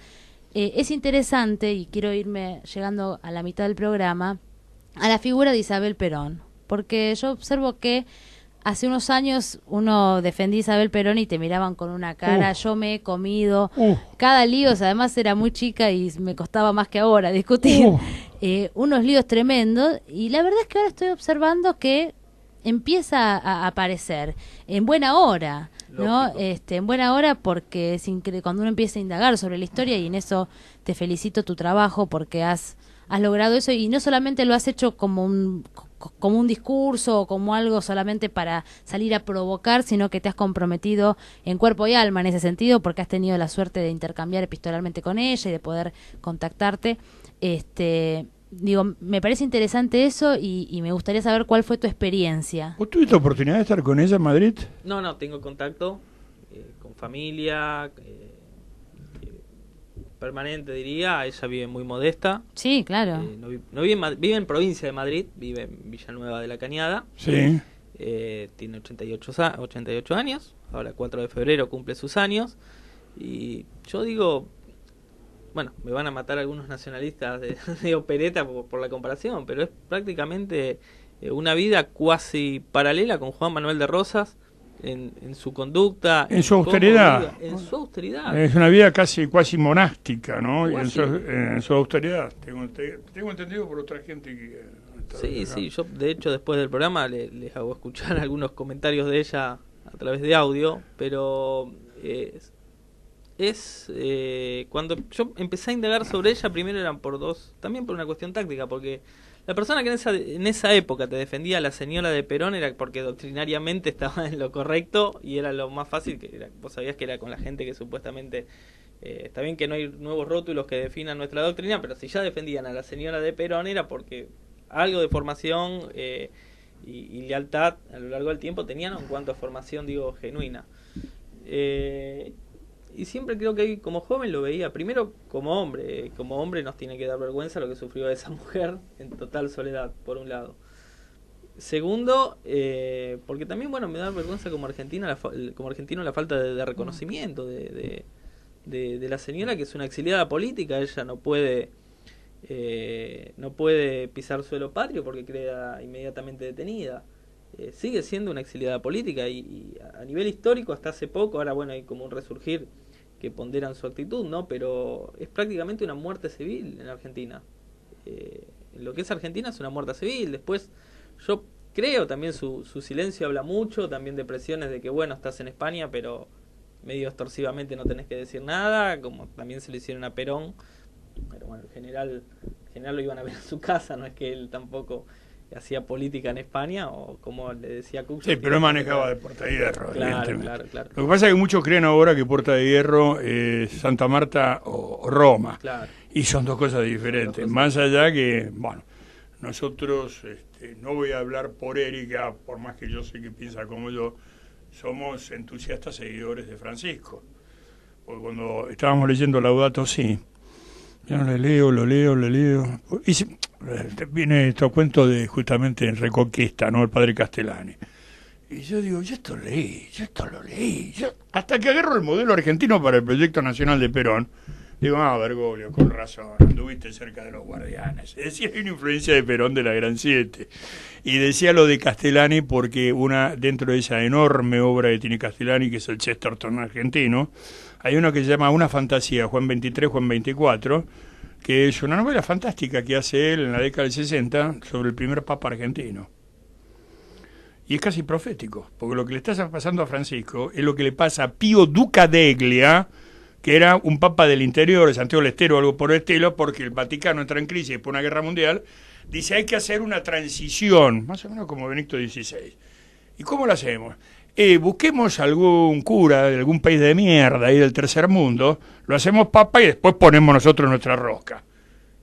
Es interesante, y quiero irme llegando a la mitad del programa, a la figura de Isabel Perón, porque yo observo que hace unos años uno defendía a Isabel Perón y te miraban con una cara, yo me he comido cada lío, o sea, además era muy chica y me costaba más que ahora discutir, unos líos tremendos, y la verdad es que ahora estoy observando que empieza a aparecer en buena hora, ¿no? En buena hora, porque es cuando uno empieza a indagar sobre la historia, y en eso te felicito tu trabajo, porque has logrado eso, y no solamente lo has hecho como un discurso o como algo solamente para salir a provocar, sino que te has comprometido en cuerpo y alma en ese sentido, porque has tenido la suerte de intercambiar epistolarmente con ella y de poder contactarte. Digo, me parece interesante eso, y me gustaría saber cuál fue tu experiencia. ¿Vos tuviste oportunidad de estar con ella en Madrid? No, tengo contacto con familia, permanente diría. Ella vive muy modesta. Sí, claro. No vive en provincia de Madrid, vive en Villanueva de la Cañada. Sí. Tiene 88 años, ahora 4 de febrero cumple sus años. Y yo digo, bueno, me van a matar algunos nacionalistas de opereta por la comparación, pero es prácticamente una vida cuasi paralela con Juan Manuel de Rosas en su conducta, en su austeridad. En su austeridad. Es una vida casi monástica, ¿no? Y Cuasi. en su austeridad. Tengo entendido por otra gente que... Sí, yo de hecho después del programa les hago escuchar algunos comentarios de ella a través de audio, pero cuando yo empecé a indagar sobre ella, primero eran también por una cuestión táctica, porque la persona que en esa época te defendía a la señora de Perón era porque doctrinariamente estaba en lo correcto y era lo más fácil, vos sabías que era con la gente que supuestamente, está bien que no hay nuevos rótulos que definan nuestra doctrina, pero si ya defendían a la señora de Perón era porque algo de formación y lealtad a lo largo del tiempo tenían en cuanto a formación, digo, genuina. Y siempre creo que como joven lo veía, primero como hombre nos tiene que dar vergüenza lo que sufrió esa mujer en total soledad, por un lado. Segundo, porque también, bueno, me da vergüenza como argentino la falta de reconocimiento de la señora, que es una exiliada política. Ella no puede pisar suelo patrio porque queda inmediatamente detenida. Sigue siendo una exiliada política y a nivel histórico hasta hace poco, ahora bueno, hay como un resurgir que ponderan su actitud, ¿no? Pero es prácticamente una muerte civil en Argentina. En lo que es Argentina es una muerte civil. Después yo creo también su silencio habla mucho, también de presiones de que bueno, estás en España, pero medio extorsivamente no tenés que decir nada, como también se lo hicieron a Perón. Pero bueno, el general lo iban a ver en su casa, no es que él tampoco hacía política en España, o como le decía Cuxo. Sí, pero él manejaba de Puerta de Hierro, claro. Lo que pasa es que muchos creen ahora que Puerta de Hierro es Santa Marta o Roma. Claro. Y son dos cosas diferentes. Más allá que, bueno, nosotros, no voy a hablar por Erika, por más que yo sé que piensa como yo, somos entusiastas seguidores de Francisco. Porque cuando estábamos leyendo Laudato Si, yo lo leo. Y viene estos cuentos de justamente en Reconquista, ¿no? El padre Castellani. Y yo digo, yo esto lo leí. Hasta que agarro el modelo argentino para el proyecto nacional de Perón, digo, Bergoglio, con razón, anduviste cerca de los guardianes. Decía, hay una influencia de Perón de la Gran Siete. Y decía lo de Castellani porque dentro de esa enorme obra que tiene Castellani, que es el Chesterton argentino, hay uno que se llama Una fantasía, Juan 23, Juan 24, que es una novela fantástica que hace él en la década del 60 sobre el primer papa argentino. Y es casi profético, porque lo que le está pasando a Francisco es lo que le pasa a Pío Duca d'Eglia, que era un papa del interior, de Santiago del Estero o algo por el estilo, porque el Vaticano entra en crisis por una guerra mundial, dice hay que hacer una transición, más o menos como Benedicto XVI. ¿Y cómo lo hacemos? Busquemos algún cura de algún país de mierda ahí del tercer mundo, lo hacemos papa y después ponemos nosotros nuestra rosca.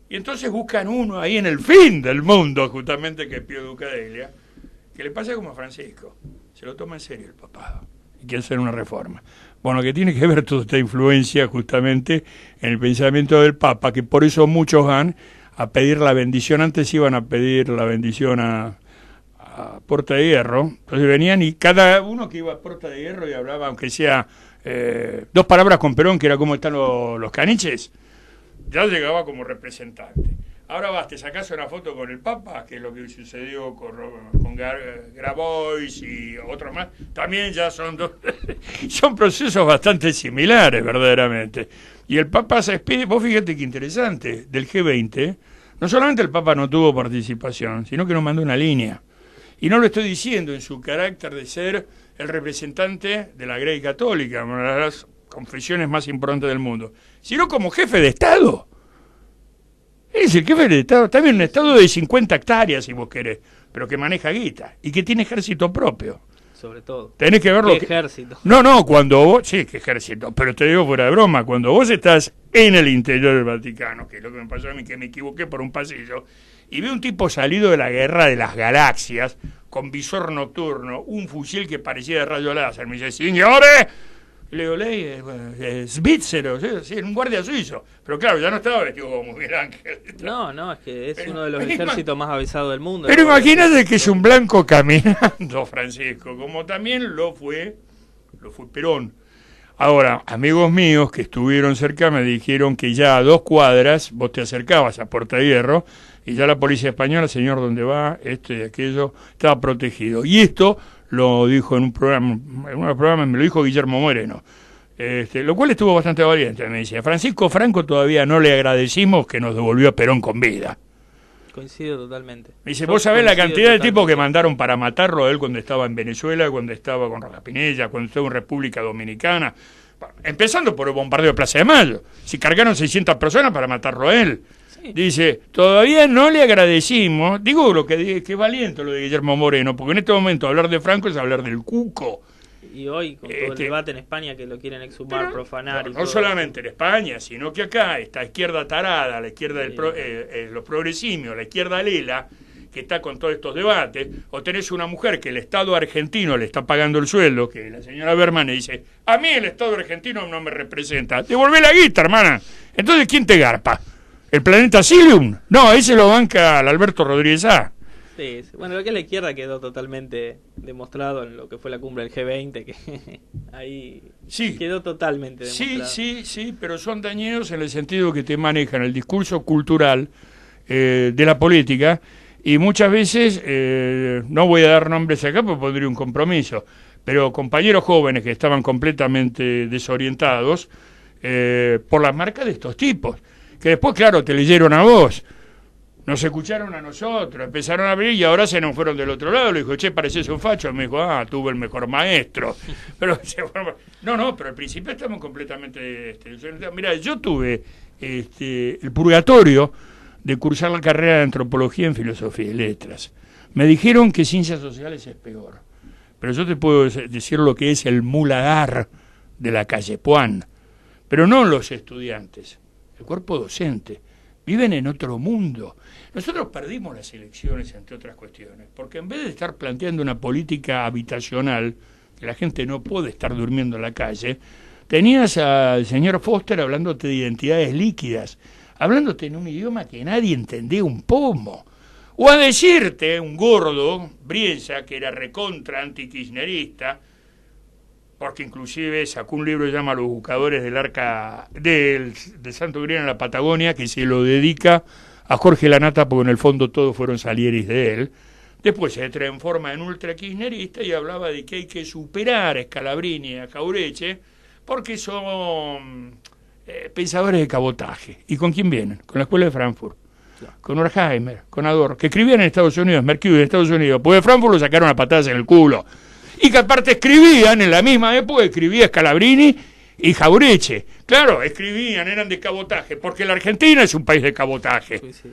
Y entonces buscan uno ahí en el fin del mundo, justamente, que es Pío Duca d'Eglia, que le pasa como a Francisco, se lo toma en serio el papado y quiere hacer una reforma. Bueno, que tiene que ver toda esta influencia justamente en el pensamiento del Papa, que por eso muchos van a pedir la bendición. Antes iban a pedir la bendición a Puerta de Hierro, entonces venían y cada uno que iba a Puerta de Hierro y hablaba, aunque sea dos palabras con Perón, que era cómo están los caniches, ya llegaba como representante. Ahora te sacás una foto con el Papa, que es lo que sucedió con Grabois y otros más, también ya son son procesos bastante similares, verdaderamente. Y el Papa se despide, vos fíjate qué interesante, del G20, no solamente el Papa no tuvo participación, sino que nos mandó una línea. Y no lo estoy diciendo en su carácter de ser el representante de la Grey Católica, una de las confesiones más importantes del mundo, sino como jefe de Estado. Es el jefe de Estado, también un Estado de 50 hectáreas, si vos querés, pero que maneja guita y que tiene ejército propio. Sobre todo. Tenés que verlo. ¿Qué ejército? No, cuando vos, sí, qué ejército, pero te digo fuera de broma, cuando vos estás en el interior del Vaticano, que es lo que me pasó a mí, que me equivoqué por un pasillo, y vi un tipo salido de la guerra de las galaxias, con visor nocturno, un fusil que parecía de rayo láser, me dice, señores, le digo, Svizzero, sí, un guardia suizo, pero claro, ya no estaba vestido como Miguel Ángel. No, es que es uno de los ejércitos más avisados del mundo. Pero imagínate que es un blanco caminando, Francisco, como también lo fue Perón. Ahora, amigos míos que estuvieron cerca me dijeron que ya a 2 cuadras vos te acercabas a Puerta de Hierro y ya la policía española, señor, ¿dónde va? Esto y aquello, estaba protegido. Y esto lo dijo en un programa, me lo dijo Guillermo Moreno, lo cual estuvo bastante valiente. Me decía, Francisco Franco todavía no le agradecimos que nos devolvió a Perón con vida. Coincido totalmente. Me dice, vos sabés la cantidad de tipos que mandaron para matarlo a él cuando estaba en Venezuela, cuando estaba con Rojas Pinilla, cuando estaba en República Dominicana, empezando por el bombardeo de Plaza de Mayo. Si cargaron 600 personas para matarlo a él. Sí. Dice, todavía no le agradecimos, digo lo que valiente lo de Guillermo Moreno, porque en este momento hablar de Franco es hablar del cuco. Y hoy, con todo el debate en España que lo quieren exhumar, profanar y no solamente en España, sino que acá esta izquierda tarada, la izquierda los progresimios, la izquierda lela, que está con todos estos debates, o tenés una mujer que el Estado argentino le está pagando el sueldo, que la señora Berman le dice, a mí el Estado argentino no me representa, devolvé la guita, hermana. Entonces, ¿quién te garpa? ¿El planeta Silium? No, ese lo banca el Alberto Rodríguez A. Sí, sí. Bueno, lo que es la izquierda quedó totalmente demostrado en lo que fue la cumbre del G20, que ahí Sí. quedó totalmente demostrado. Sí, pero son dañinos en el sentido que te manejan el discurso cultural de la política, y muchas veces, no voy a dar nombres acá porque pondría un compromiso, pero compañeros jóvenes que estaban completamente desorientados por las marcas de estos tipos, que después, claro, te leyeron a vos, nos escucharon a nosotros, empezaron a abrir y ahora se nos fueron del otro lado. Le dijo, che, pareces un facho. Me dijo, tuve el mejor maestro. Pero pero al principio estamos completamente... Mira, yo tuve el purgatorio de cursar la carrera de antropología en filosofía y letras. Me dijeron que ciencias sociales es peor. Pero yo te puedo decir lo que es el muladar de la calle Puan. Pero no los estudiantes, el cuerpo docente. Viven en otro mundo. Nosotros perdimos las elecciones, entre otras cuestiones, porque en vez de estar planteando una política habitacional, que la gente no puede estar durmiendo en la calle, tenías al señor Foster hablándote de identidades líquidas, hablándote en un idioma que nadie entendía un pomo. O a decirte, un gordo, Brienza, que era recontra antikirchnerista, porque inclusive sacó un libro que se llama Los Buscadores del Arca del Santo Grial en la Patagonia, que se lo dedica a Jorge Lanata, porque en el fondo todos fueron salieris de él. Después se transforma en ultra kirchnerista y hablaba de que hay que superar a Scalabrini y a Jauretche, porque son pensadores de cabotaje. ¿Y con quién vienen? Con la Escuela de Frankfurt, con Horkheimer, con Adorno, que escribían en Estados Unidos, Mercurio en Estados Unidos, pues de Frankfurt lo sacaron a patadas en el culo. Y que aparte escribían, en la misma época escribía Scalabrini y Jauretche. Claro, escribían, eran de cabotaje, porque la Argentina es un país de cabotaje. Sí, sí.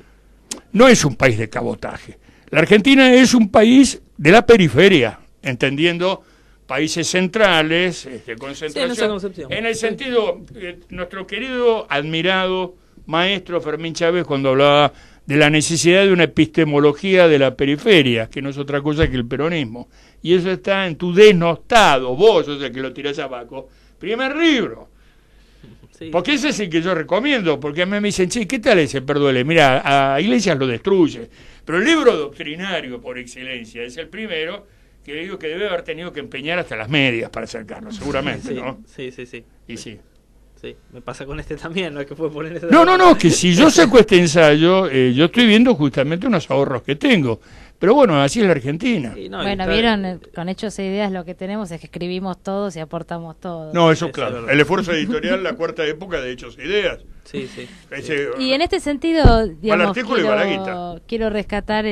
No es un país de cabotaje. La Argentina es un país de la periferia, entendiendo países centrales, concentración. Sí, en el sentido, nuestro querido, admirado maestro Fermín Chávez, cuando hablaba de la necesidad de una epistemología de la periferia, que no es otra cosa que el peronismo. Y eso está en tu denostado, vos, o sea, que lo tirás abajo, primer libro. Sí. Porque ese es el que yo recomiendo, porque a mí me dicen, che, ¿qué tal ese Perduele? Mira, a Iglesias lo destruye. Pero el libro doctrinario por excelencia es el primero, que le digo que debe haber tenido que empeñar hasta las medias para sacarlo, seguramente, Sí, ¿no? sí. Y sí. Sí, me pasa con este también, no es que fue poner ese... No, que si yo saco este ensayo, yo estoy viendo justamente unos ahorros que tengo. Pero bueno, así es la Argentina. Sí, no, Bueno, está- vieron, con Hechos e Ideas lo que tenemos es que escribimos todos y aportamos todos. No, eso Eso claro. es verdad. El esfuerzo editorial, la cuarta época de Hechos e Ideas. Sí. Y en este sentido, digamos, artículo y va la guita. quiero rescatar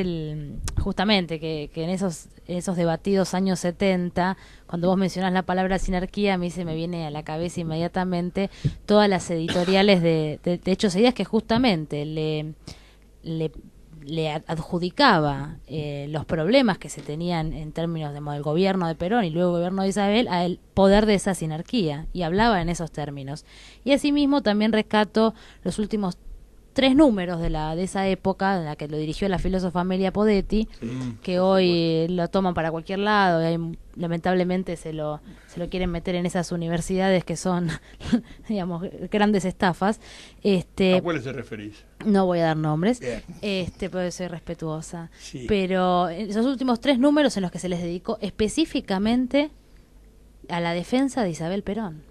justamente que en esos debatidos años 70, cuando vos mencionás la palabra sinarquía, a mí se me viene a la cabeza inmediatamente todas las editoriales de Hechos e Ideas que justamente le adjudicaba los problemas que se tenían en términos del gobierno de Perón y luego el gobierno de Isabel al poder de esa sinarquía, y hablaba en esos términos. Y asimismo también rescato los últimos 3 números de esa época, en la que lo dirigió la filósofa Amelia Podetti, que hoy lo toman para cualquier lado, y lamentablemente se lo quieren meter en esas universidades que son, digamos, grandes estafas. ¿A cuáles te referís? No voy a dar nombres, Bien. porque soy respetuosa. Sí. Pero esos últimos 3 números en los que se les dedicó específicamente a la defensa de Isabel Perón.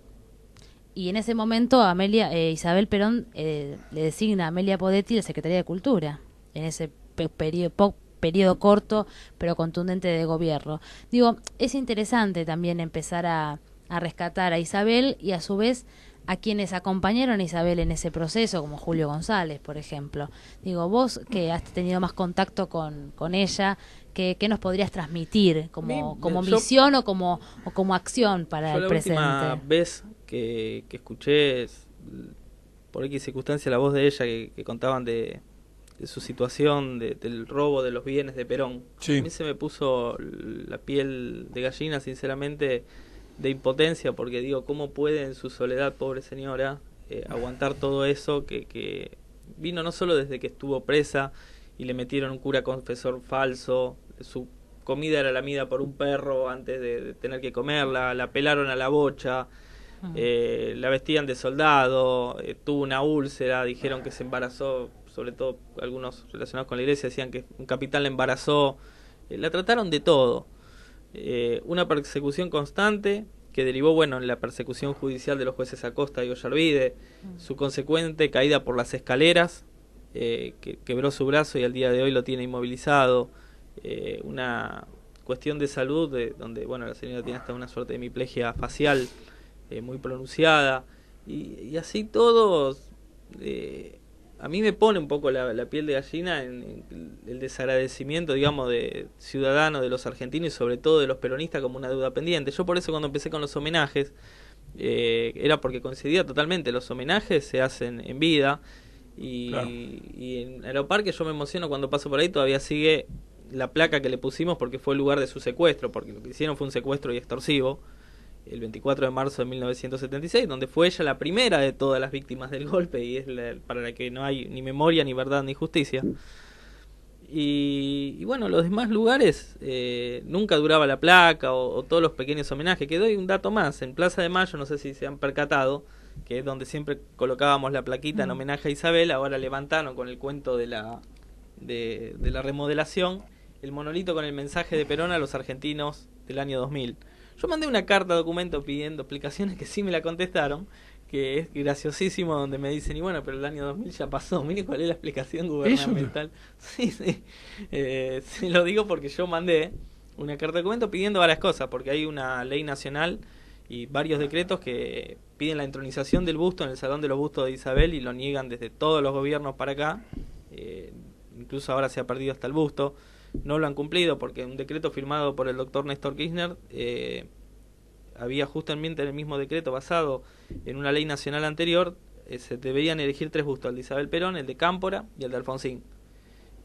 Y en ese momento Isabel Perón le designa a Amelia Podetti la Secretaría de Cultura, en ese periodo corto pero contundente de gobierno. Digo, es interesante también empezar a rescatar a Isabel y a su vez a quienes acompañaron a Isabel en ese proceso, como Julio González, por ejemplo. Digo, vos que has tenido más contacto con ella, ¿qué nos podrías transmitir como Yo- misión o como acción para Yo el la presente? última vez que escuché por X circunstancia la voz de ella que contaban de su situación, del robo de los bienes de Perón, Sí. a mí se me puso la piel de gallina, sinceramente, de impotencia, porque digo, ¿cómo puede en su soledad, pobre señora, aguantar todo eso que vino no solo desde que estuvo presa y le metieron un cura confesor falso, su comida era lamida por un perro antes de tener que comerla, la pelaron a la bocha, la vestían de soldado, tuvo una úlcera, dijeron que se embarazó, sobre todo algunos relacionados con la iglesia decían que un capitán la embarazó, la trataron de todo. Una persecución constante que derivó, bueno, en la persecución judicial de los jueces Acosta y Ollarvide, su consecuente caída por las escaleras, que quebró su brazo y al día de hoy lo tiene inmovilizado, una cuestión de salud donde, bueno, la señora tiene hasta una suerte de hemiplegia facial muy pronunciada, y así todo, a mí me pone un poco la piel de gallina en el desagradecimiento, digamos, de ciudadanos, de los argentinos y sobre todo de los peronistas como una deuda pendiente. Yo por eso cuando empecé con los homenajes, era porque coincidía totalmente, los homenajes se hacen en vida, Claro. y en Aeroparque yo me emociono cuando paso por ahí, todavía sigue la placa que le pusimos porque fue el lugar de su secuestro, porque lo que hicieron fue un secuestro y extorsivo, el 24 de marzo de 1976, donde fue ella la primera de todas las víctimas del golpe y es para la que no hay ni memoria, ni verdad, ni justicia. Y bueno, los demás lugares nunca duraba la placa o todos los pequeños homenajes. Que doy un dato más, en Plaza de Mayo, no sé si se han percatado, que es donde siempre colocábamos la plaquita en homenaje a Isabel, ahora levantaron con el cuento de la remodelación el monolito con el mensaje de Perón a los argentinos del año 2000. Yo mandé una carta documento pidiendo explicaciones que sí me la contestaron, que es graciosísimo, donde me dicen, y bueno, pero el año 2000 ya pasó, mire cuál es la explicación gubernamental. Sí, sí, se lo digo porque yo mandé una carta documento pidiendo varias cosas, porque hay una ley nacional y varios decretos que piden la entronización del busto en el Salón de los Bustos de Isabel y lo niegan desde todos los gobiernos para acá, incluso ahora se ha perdido hasta el busto. No lo han cumplido porque un decreto firmado por el doctor Néstor Kirchner había justamente en el mismo decreto basado en una ley nacional anterior, se deberían elegir 3 bustos, el de Isabel Perón, el de Cámpora y el de Alfonsín.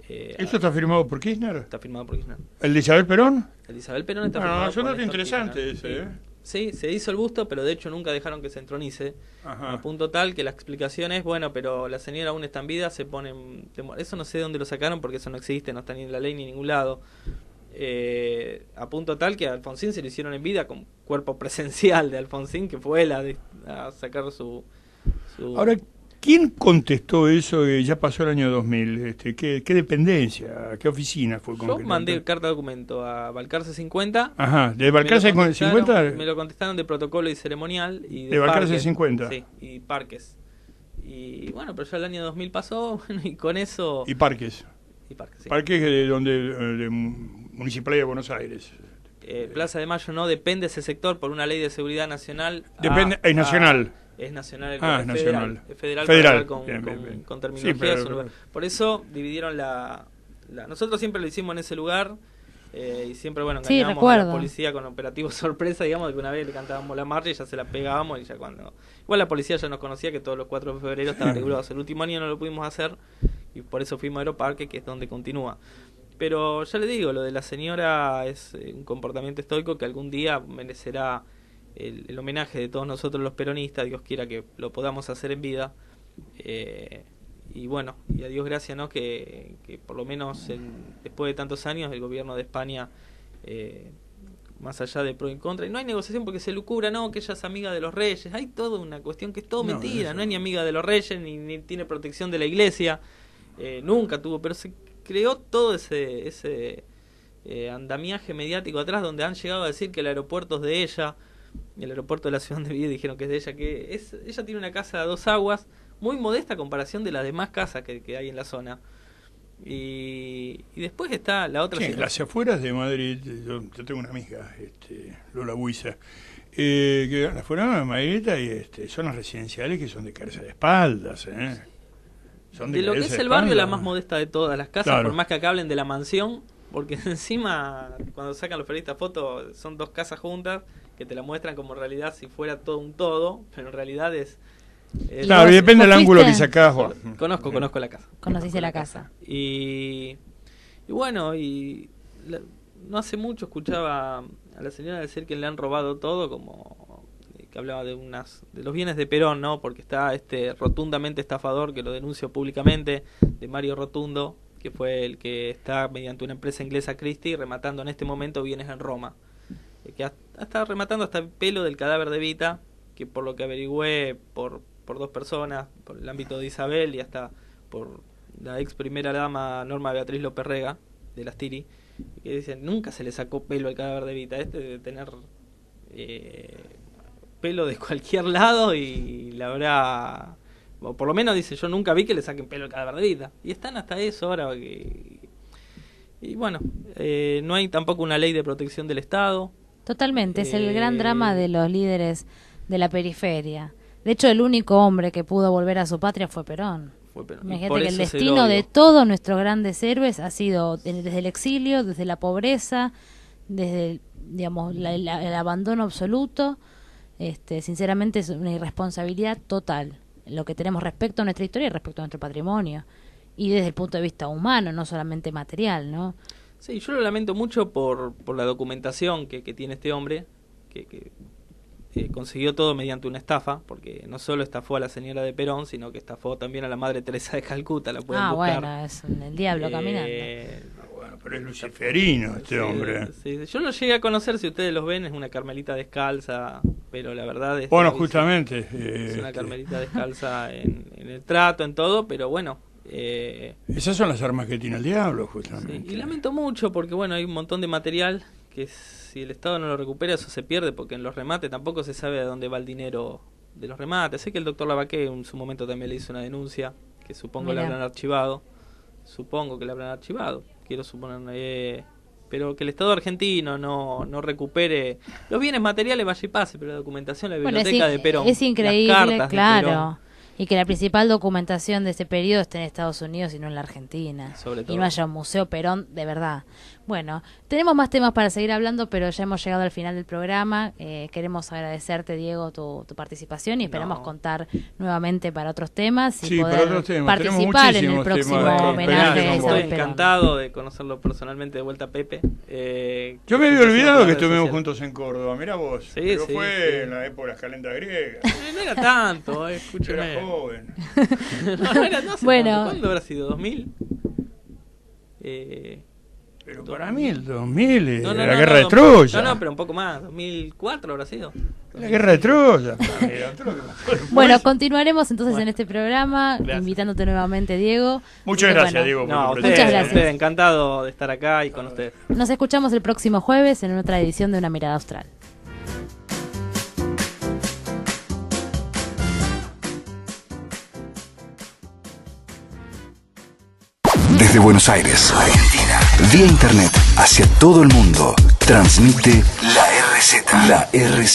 ¿Esto está firmado por Kirchner? Está firmado por Kirchner. ¿El de Isabel Perón? El de Isabel Perón está firmado Es un por dato Néstor interesante Kirchner. ese, Sí, se hizo el busto, pero de hecho nunca dejaron que se entronice. Ajá. A punto tal que la explicación es, bueno, pero la señora aún está en vida, se ponen... Eso no sé de dónde lo sacaron porque eso no existe, no está ni en la ley ni en ningún lado. A punto tal que a Alfonsín se lo hicieron en vida con cuerpo presencial de Alfonsín, que fue él a sacar su... Ahora, ¿quién contestó eso que ya pasó el año 2000? ¿Qué dependencia? ¿Qué oficina fue? Yo mandé carta de documento a Balcarce 50. Ajá, ¿de Balcarce 50? Me lo contestaron de protocolo y ceremonial. Y ¿De Balcarce Parques, 50? Sí, y Parques. Y bueno, pero ya el año 2000 pasó, bueno, y con eso... Y Parques. Y Parques, sí. Parques de Municipalidad de Buenos Aires. Plaza de Mayo no depende ese sector por una ley de seguridad nacional. Es nacional. Es nacional, Ah, es nacional. federal. Federal. Con terminología. Sí, pero... Por eso dividieron nosotros siempre lo hicimos en ese lugar. Y siempre, bueno, engañábamos a la policía con operativos sorpresa, digamos, de que una vez le cantábamos la marcha y ya se la pegábamos y ya cuando... Igual la policía ya nos conocía que todos los 4 de febrero estaban regulados. El último año no lo pudimos hacer y por eso fuimos a Aeroparque, que es donde continúa. Pero ya le digo, lo de la señora es un comportamiento estoico que algún día merecerá el homenaje de todos nosotros los peronistas, Dios quiera que lo podamos hacer en vida. Y bueno, y a Dios gracias, ¿no? Que por lo menos después de tantos años el gobierno de España, más allá de pro y contra, y no hay negociación porque se lucura, ¿no? Que ella es amiga de los reyes, hay toda una cuestión que es todo mentira, no es ni amiga de los reyes, ni tiene protección de la iglesia, nunca tuvo, pero se creó todo ese andamiaje mediático atrás donde han llegado a decir que el aeropuerto es de ella, el aeropuerto de la ciudad donde vive dijeron que es de ella, ella tiene una casa a 2 aguas, muy modesta a comparación de las demás casas que hay en la zona. Y después está la otra situación. En las afueras de Madrid, yo tengo una amiga, Lola Buiza, que en las afueras de Madrid hay zonas residenciales que son de cabeza de espaldas, Son de lo que es el barrio, la más modesta de todas las casas, claro. Por más que acá hablen de la mansión, porque encima cuando sacan los periodistas fotos son 2 casas juntas que te la muestran como realidad si fuera todo un todo, pero en realidad es claro, y depende del ángulo que sacás. Conozco la casa. Conociste la casa. Y bueno, no hace mucho escuchaba a la señora decir que le han robado todo, como que hablaba de los bienes de Perón, ¿no? Porque está rotundamente estafador, que lo denuncio públicamente, de Mario Rotundo, que fue el que está mediante una empresa inglesa Christie rematando en este momento bienes en Roma. Que está rematando hasta el pelo del cadáver de Evita, que por lo que averigüé por 2 personas, por el ámbito de Isabel y hasta por la ex primera dama Norma Beatriz López Rega, de las Tiri, que dicen, nunca se le sacó pelo al cadáver de Evita, debe tener pelo de cualquier lado y la habrá... O por lo menos dice, yo nunca vi que le saquen pelo al cadáver de Evita. Y están hasta eso ahora que... Y bueno, no hay tampoco una ley de protección del Estado. Totalmente, es el gran drama de los líderes de la periferia. De hecho, el único hombre que pudo volver a su patria fue Perón. Imagínate que el destino de todos nuestros grandes héroes ha sido desde el exilio, desde la pobreza, desde digamos el abandono absoluto. Sinceramente es una irresponsabilidad total lo que tenemos respecto a nuestra historia y respecto a nuestro patrimonio. Y desde el punto de vista humano, no solamente material, ¿no? Sí, yo lo lamento mucho por la documentación que tiene este hombre, que consiguió todo mediante una estafa, porque no solo estafó a la señora de Perón, sino que estafó también a la Madre Teresa de Calcuta, la pueden buscar. Bueno, es el diablo caminando. Bueno, pero es luciferino este hombre. Sí, yo lo llegué a conocer, si ustedes los ven, es una carmelita descalza, pero la verdad es... Bueno, justamente. Es una carmelita descalza en el trato, en todo, pero bueno... esas son las armas que tiene el diablo, justamente. Sí, y lamento mucho porque, bueno, hay un montón de material que si el Estado no lo recupera, eso se pierde, porque en los remates tampoco se sabe a dónde va el dinero de los remates. Sé que el doctor Lavaque en su momento también le hizo una denuncia, que supongo la habrán archivado. Supongo que la habrán archivado, quiero suponer, pero que el Estado argentino no recupere los bienes materiales, vaya y pase, pero la documentación, la biblioteca de Perón, es increíble, las cartas claro. de Perón, y que la principal documentación de ese periodo esté en Estados Unidos y no en la Argentina. Sobre todo. Y no haya un museo Perón de verdad. Bueno, tenemos más temas para seguir hablando, pero ya hemos llegado al final del programa. Queremos agradecerte, Diego, tu participación y esperamos contar nuevamente para otros temas y poder para otros temas. Participar en el próximo homenaje a Isabel Estoy encantado de conocerlo personalmente de vuelta, Pepe. Yo me había olvidado que estuvimos juntos en Córdoba, mirá vos. Sí, pero sí, fue en la época de las calendas griegas. No era tanto, escúchame. Era joven. No era, no sé bueno. ¿Cuándo habrá sido? ¿2000? Pero para mí el 2000 es la guerra de Troya. No, pero un poco más. 2004 habrá sido. La guerra de Troya. Bueno, continuaremos entonces en este programa, invitándote nuevamente, Diego. Muchas gracias, Diego. Muchas gracias. Usted, encantado de estar acá y con usted. Nos escuchamos el próximo jueves en otra edición de Una Mirada Austral. Desde Buenos Aires, Argentina, vía internet hacia todo el mundo, transmite la RZ. La RZ.